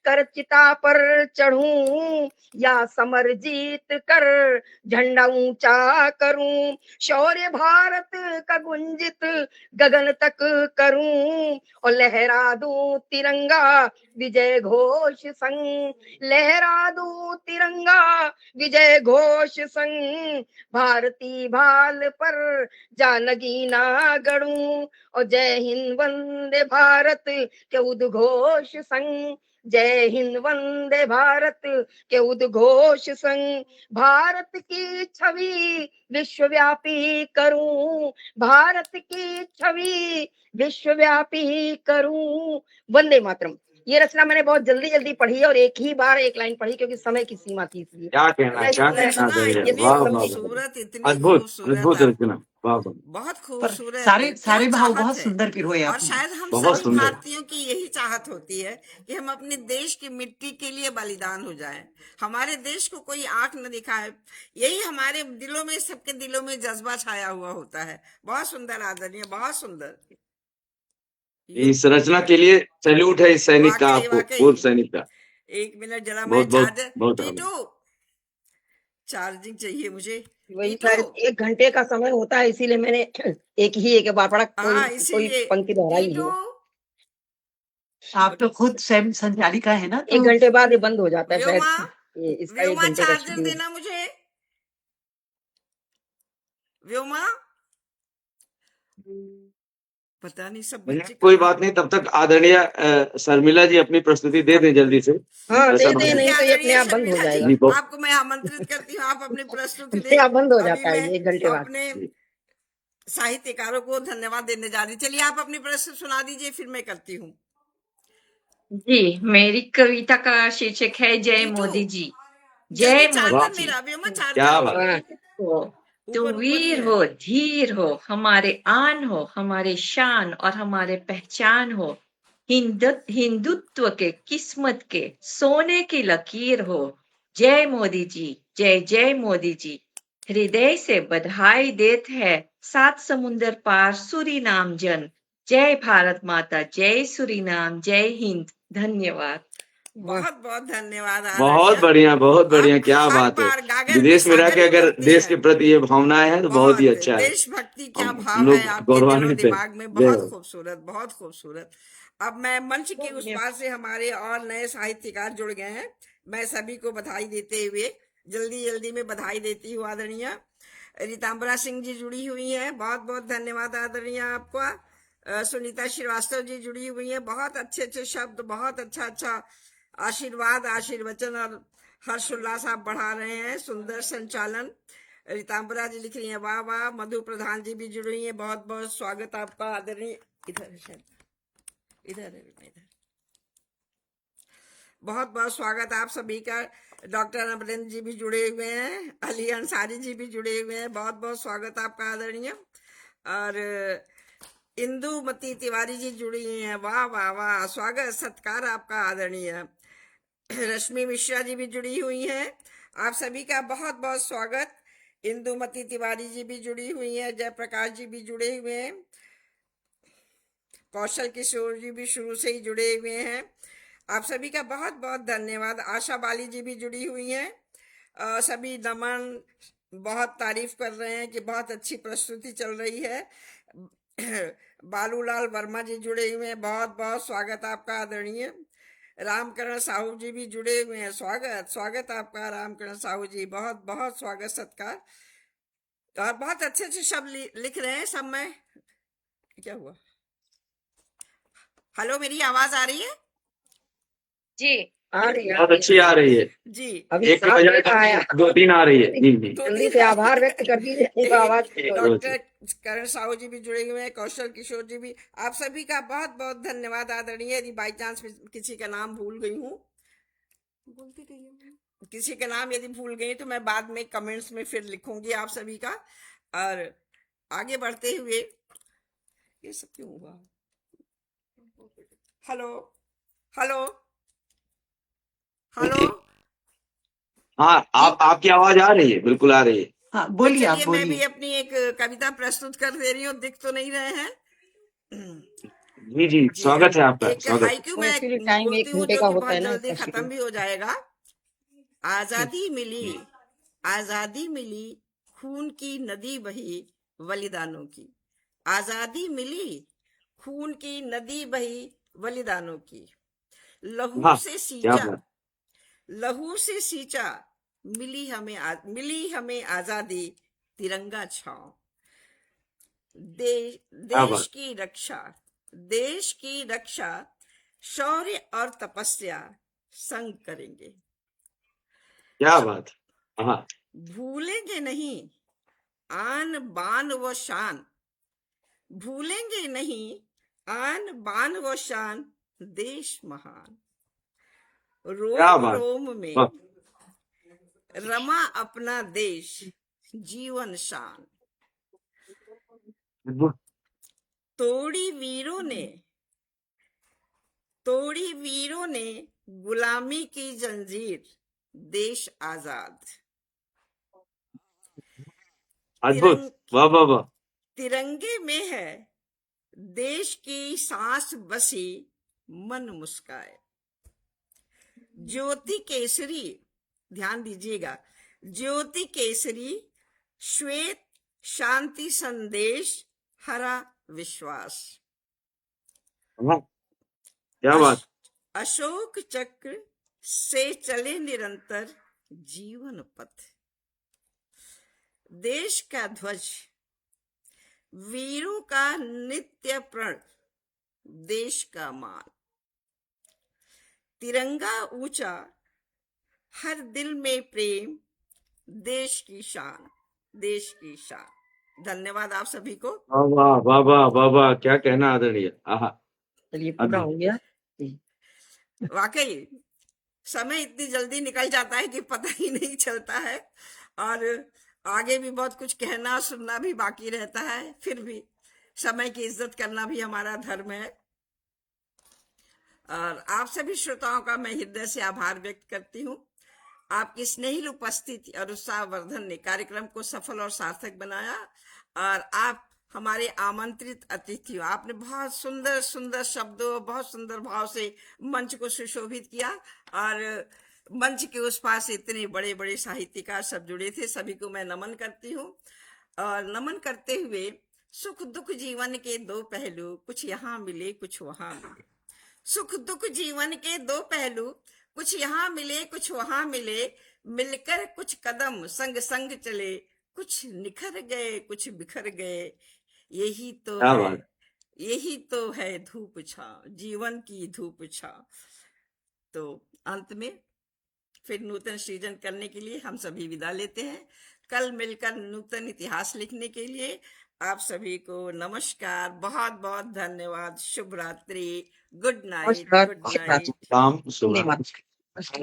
Speaker 5: कर चिता पर चढ़ूं, या समर जीत कर झंडा ऊंचा करूं, शौर्य भारत का गुंजित गगन तक करूं, और लहरा दूं तिरंगा विजय घोष संग, लहरा दूं तिरंगा विजय घोष संग, भारती भाल पर जानगीना गढ़ूं, और जय हिंद वंदे भारत के उद्घोष संग, जय हिंद वंदे भारत के उद्घोष संग भारत की छवि विश्वव्यापी करूं, भारत की छवि विश्वव्यापी करूं। वंदे मातरम। ये रचना मैंने बहुत जल्दी जल्दी पढ़ी है और एक ही बार एक लाइन पढ़ी क्योंकि समय की सीमा थी इसलिए।
Speaker 2: क्या कहना,
Speaker 5: मैं
Speaker 2: क्या
Speaker 5: इसमें
Speaker 2: कहना
Speaker 1: रचना
Speaker 2: आदरणीय,
Speaker 5: ये
Speaker 1: इतनी
Speaker 2: वाह वाह वाह,
Speaker 1: खूबसूरत, इतनी
Speaker 2: अद्भुत
Speaker 1: खूबसूरत,
Speaker 2: अद्भुत रचना, वाह वाह,
Speaker 1: बहुत
Speaker 3: पर
Speaker 1: खूबसूरत,
Speaker 3: सारे
Speaker 1: क्या
Speaker 3: सारे भाव
Speaker 1: चाहत
Speaker 3: बहुत
Speaker 1: है।
Speaker 3: सुंदर पिरोए
Speaker 1: और
Speaker 3: आपने।
Speaker 1: शायद हम
Speaker 2: बहुत
Speaker 1: सभी
Speaker 2: सुंदर।
Speaker 1: भारतीयों की यही चाहत होती है कि हम अपने देश की मिट्टी के लिए बलिदान हो जाएं, हमारे देश को कोई आंख न दिखाए, यही हमारे दिलों में, सबके दिलों में जज्बा छाया हुआ होता है। बहुत सुंदर आदरणीय, बहुत सुंदर।
Speaker 2: इस रचना के लिए सैल्यूट है इस सैनिक का,
Speaker 1: वाकई
Speaker 2: आपको,
Speaker 1: वाकई।
Speaker 2: पूर्व सैनिक का।
Speaker 1: एक मिनट जरा, मैं
Speaker 2: बहुत बहुत
Speaker 1: चार्जर,
Speaker 2: बहुत आभार।
Speaker 1: टीटू चार्जिंग चाहिए मुझे।
Speaker 5: वही
Speaker 1: टीटू,
Speaker 5: शायद 1 घंटे का समय होता है इसीलिए मैंने एक बार पढ़ा, कोई
Speaker 1: हाँ
Speaker 5: कोई
Speaker 1: इसीलिए।
Speaker 5: पंक्ति दोहराई
Speaker 1: टीटू,
Speaker 5: है।
Speaker 3: आप तो खुद स्वयं संचालिका है ना,
Speaker 5: 1
Speaker 3: तो
Speaker 5: घंटे बाद ये बंद हो जाता है शायद।
Speaker 1: व्योमा,
Speaker 5: ये इसका 1
Speaker 1: व्योमा
Speaker 5: घंटे का
Speaker 1: चार्जर
Speaker 5: शेड्यूल।
Speaker 1: देना मुझे, व्योमा। पता नहीं सब बच्चे
Speaker 2: कोई
Speaker 1: कहाँ।
Speaker 2: बात नहीं, तब तक आदरणीय शर्मिला जी अपनी प्रस्तुति दे दें जल्दी से।
Speaker 5: हाँ, दे
Speaker 2: ऐसा
Speaker 5: दे,
Speaker 2: ना हो।
Speaker 5: नहीं
Speaker 1: चलिए
Speaker 5: तो ये अपने
Speaker 1: आदरणीय
Speaker 5: आप बंद हो
Speaker 1: शर्मिला जी,
Speaker 5: जाएगा।
Speaker 2: जी बहुत।
Speaker 1: आपको मैं आमंत्रित करती हूँ, आप अपनी प्रस्तुति
Speaker 5: अपने
Speaker 1: दें।
Speaker 5: आप बंद हो
Speaker 1: अभी
Speaker 5: जाता है
Speaker 1: मैं
Speaker 5: ये 1 घंटे बाद।
Speaker 1: अपने साहित्यकारों को धन्यवाद देने जा रही। चलिए आप अपनी प्रस्तुति सुना दीजिए, फिर मैं करती हूँ।
Speaker 4: जी, मेरी कविता का शीर्षक है जय
Speaker 1: टीटू,
Speaker 4: मोदी जी।
Speaker 1: जल्दी
Speaker 4: जय मोदी
Speaker 2: वाह,
Speaker 1: चार्जर
Speaker 4: जी।
Speaker 1: मेरा, व्योमा
Speaker 2: क्या
Speaker 1: चार्जर।
Speaker 2: बात।
Speaker 5: वाह!
Speaker 4: हो, तू
Speaker 1: ऊपर ऊपर ही
Speaker 4: वीर
Speaker 1: है।
Speaker 4: हो, धीर हो, हमारे आन हो, हमारे शान और हमारे पहचान हो। हिंदुत्व के, किस्मत के, सोने की लकीर हो। जय मोदी जी, जय जय मोदी जी। हृदय से बधाई देते हैं 7 समुंदर पार सूरीनाम जन। जय भारत माता, जय सूरीनाम, जय हिंद। धन्यवाद।
Speaker 5: वाह!
Speaker 1: बहुत बहुत धन्यवाद
Speaker 2: बहुत
Speaker 1: आदरणीय।
Speaker 2: बढ़िया, बहुत बढ़िया,
Speaker 1: आप
Speaker 2: क्या
Speaker 1: हर
Speaker 2: बात है।
Speaker 1: बार गागर में
Speaker 2: विदेश में रह
Speaker 1: सागर
Speaker 2: के
Speaker 1: ही
Speaker 2: अगर
Speaker 1: भरती
Speaker 2: देश
Speaker 1: हैं।
Speaker 2: के प्रति ये भावनाएं हैं तो बहुत ही
Speaker 1: बहुत
Speaker 2: अच्छा है।
Speaker 1: देशभक्ति क्या
Speaker 2: हम
Speaker 1: भाव है
Speaker 2: लोग
Speaker 1: आपके दिलो
Speaker 2: गौरवान्वित है।
Speaker 1: दिमाग में,
Speaker 2: जय
Speaker 1: बहुत
Speaker 2: हो।
Speaker 1: खूबसूरत, बहुत खूबसूरत। अब मैं मंच के उस पार से हमारे और नए साहित्यकार जुड़ गए हैं, मैं सभी को बधाई देते हुए जल्दी जल्दी में बधाई देती हूँ। आदरणीय रीतांबरा सिंह जी जुड़ी हुई हैं, बहुत बहुत धन्यवाद आदरणीय आपका। सुनीता श्रीवास्तव जी जुड़ी हुई हैं, बहुत अच्छे अच्छे शब्द, बहुत अच्छा अच्छा आशीर्वाद, आशीर्वचन और हर्षोल्लास आप बढ़ा रहे हैं। सुंदर संचालन। रीतांबरा जी लिख रही हैं, वाह वाह। मधु प्रधान जी भी जुड़ी हुई हैं, बहुत बहुत स्वागत आपका आदरणीय। इधर है शायद, इधर है, इधर। बहुत बहुत स्वागत आप सभी का। डॉक्टर अमरेंद्र जी भी जुड़े हुए हैं, अली अंसारी जी भी जुड़े हुए हैं, बहुत बहुत स्वागत आपका आदरणीय। और इंदुमती तिवारी जी जुड़ी हुई हैं, वाह वाह वाह, स्वागत सत्कार आपका आदरणीय। रश्मि मिश्रा जी भी जुड़ी हुई हैं, आप सभी का बहुत बहुत स्वागत। इंदुमती तिवारी जी भी जुड़ी हुई हैं, जयप्रकाश जी भी जुड़े हुए हैं, कौशल किशोर जी भी शुरू से ही जुड़े हुए हैं, आप सभी का बहुत बहुत धन्यवाद। आशा बाली जी भी जुड़ी हुई हैं। सभी नमन, बहुत तारीफ कर रहे हैं कि बहुत अच्छी प्रस्तुति चल रही है। बालूलाल वर्मा जी जुड़े हुए हैं, बहुत बहुत स्वागत आपका आदरणीय। रामकरण साहू जी भी जुड़े हुए हैं, स्वागत स्वागत आपका रामकरण साहू जी, बहुत बहुत स्वागत सत्कार। और बहुत अच्छे अच्छे शब्द लिख रहे हैं सब। में क्या हुआ? हेलो, मेरी आवाज आ रही है?
Speaker 4: जी,
Speaker 5: आ रही है,
Speaker 2: बहुत अच्छी आ रही है।
Speaker 1: जी,
Speaker 5: अभी
Speaker 2: एक के
Speaker 5: 7
Speaker 2: बजाय
Speaker 5: का आया।
Speaker 2: 2-3 आ रही है। जी जी।
Speaker 1: दो
Speaker 5: जल्दी
Speaker 1: दिन
Speaker 5: से आभार व्यक्त कर दीजिए, नहीं तो आवाज
Speaker 2: एक दो
Speaker 1: डॉक्टर करण साहू जी भी जुड़े हुए हैं, कौशल किशोर जी भी, आप सभी का बहुत बहुत धन्यवाद आदरणीय। यदि बाई चांस किसी का नाम भूल गई हूँ, बोलती रहिए, किसी का नाम यदि भूल गई तो मैं बाद में कमेंट्स में फिर लिखूंगी आप सभी का। और आगे बढ़ते हुए, ये सब क्यों हुआ? Hello hello hello.
Speaker 2: हाँ, आपकी आवाज आ रही है, बिल्कुल आ रही है।
Speaker 3: हाँ
Speaker 1: तो
Speaker 3: बोलिए, आप
Speaker 1: चलिए मैं भी
Speaker 3: बोलिए।
Speaker 1: अपनी एक कविता प्रस्तुत कर दे रही हूँ, दिख तो नहीं रहे हैं।
Speaker 2: जी जी,
Speaker 1: जी,
Speaker 2: स्वागत है आपका,
Speaker 1: एक
Speaker 2: स्वागत।
Speaker 1: हाइकू
Speaker 5: वो
Speaker 1: मैं
Speaker 5: एक्चुअली टाइम
Speaker 1: बोलती
Speaker 5: 1
Speaker 1: हूँ
Speaker 5: घंटे
Speaker 1: जो
Speaker 5: का
Speaker 1: कि
Speaker 5: होता
Speaker 1: बहुत
Speaker 5: है ना
Speaker 1: जल्दी
Speaker 5: इसका
Speaker 1: खत्म
Speaker 5: शेड्यूल।
Speaker 1: भी हो जाएगा। आजादी मिली, आजादी मिली, खून की नदी बही बलिदानों की। आजादी मिली, खून की नदी बही बलिदानों की। लहू
Speaker 2: वाह,
Speaker 1: से
Speaker 2: क्या
Speaker 1: सींचा,
Speaker 2: बात।
Speaker 1: लहू से सींचा, मिली हमें आजादी, तिरंगा छाओ।
Speaker 2: क्या
Speaker 1: देश
Speaker 2: बात।
Speaker 1: की रक्षा, देश की रक्षा, शौर्य और तपस्या संग करेंगे।
Speaker 2: क्या बात है। हाँ,
Speaker 1: भूलेंगे नहीं आन बान व शान, भूलेंगे नहीं आन बान व शान, देश महान।
Speaker 2: क्या
Speaker 1: रोम
Speaker 2: बात।
Speaker 1: रोम में
Speaker 2: वाह,
Speaker 1: रमा अपना देश, जीवन शान।
Speaker 2: अद्भुत।
Speaker 1: तोड़ी वीरों ने, तोड़ी वीरों ने गुलामी की जंजीर, देश आजाद।
Speaker 2: अद्भुत।
Speaker 1: तिरंग
Speaker 2: वाह वाह वाह।
Speaker 1: तिरंगे में है देश की सांस बसी, मन मुस्काए। ज्योति केसरी, ध्यान दीजिएगा, ज्योति केसरी श्वेत शांति संदेश, हरा विश्वास।
Speaker 2: वाह, क्या बात।
Speaker 1: अशोक चक्र से चले निरंतर जीवन पथ। देश का ध्वज वीरों का नित्य प्रण, देश का मान। तिरंगा ऊंचा हर दिल में प्रेम, देश की शान, देश की शान। धन्यवाद आप सभी को।
Speaker 2: वाह वाह वाह वाह वाह वाह, क्या कहना आदरणीय। आहा,
Speaker 5: चलिए पूरा हो गया।
Speaker 1: वाकई समय इतनी जल्दी निकल जाता है कि पता ही नहीं चलता है, और आगे भी बहुत कुछ कहना सुनना भी बाकी रहता है। फिर भी समय की इज्जत करना भी हमारा धर्म है। और आप सभी श्रोताओं का मैं हृदय से आभार व्यक्त करती हूँ। आपकी स्नेहिल उपस्थिति और उत्साहवर्धन ने कार्यक्रम को सफल और सार्थक बनाया, और आप हमारे आमंत्रित अतिथि हो। आपने बहुत सुंदर सुंदर शब्दों, बहुत सुंदर भाव से मंच को सुशोभित किया, और मंच के उस पास इतने बड़े बड़े साहित्यकार सब जुड़े थे। सभी को मैं नमन करती हूँ। और नमन करते हुए, सुख दुख जीवन के दो पहलू, कुछ यहाँ मिले कुछ वहां मिले। सुख दुख जीवन के दो पहलू, कुछ यहाँ मिले कुछ वहां मिले। मिलकर कुछ कदम संग संग चले, कुछ निखर गए कुछ बिखर गए। यही तो
Speaker 2: क्या
Speaker 1: है,
Speaker 2: बात।
Speaker 1: यही तो है धूप छांव, जीवन की धूप छांव। तो अंत में फिर नूतन सृजन करने के लिए हम सभी विदा लेते हैं। कल मिलकर नूतन इतिहास लिखने के लिए आप सभी को नमस्कार, बहुत बहुत धन्यवाद। शुभ रात्रि, गुड नाइट,
Speaker 5: नमस्कार।
Speaker 1: Good night.
Speaker 2: शाम शुभ।
Speaker 5: धन्यवाद।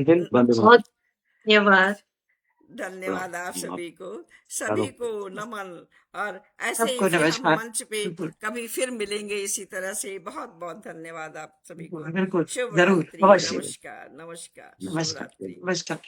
Speaker 2: दिन बंद।
Speaker 4: बहुत धन्यवाद।
Speaker 1: धन्यवाद आप सभी को, सभी को नमन। और ऐसे ही
Speaker 3: सबको
Speaker 1: फिर हम
Speaker 3: नमस्कार।
Speaker 1: मंच पे
Speaker 3: बिल्कुल
Speaker 1: कभी फिर मिलेंगे इसी तरह से। बहुत बहुत धन्यवाद आप सभी को।
Speaker 3: बिल्कुल
Speaker 1: शुभ
Speaker 3: जरूर,
Speaker 1: रात्रि,
Speaker 3: बहुत शुभ।
Speaker 1: नमस्कार नमस्कार, शुभ
Speaker 3: नमस्कार
Speaker 1: रात्रि।
Speaker 3: नमस्कार।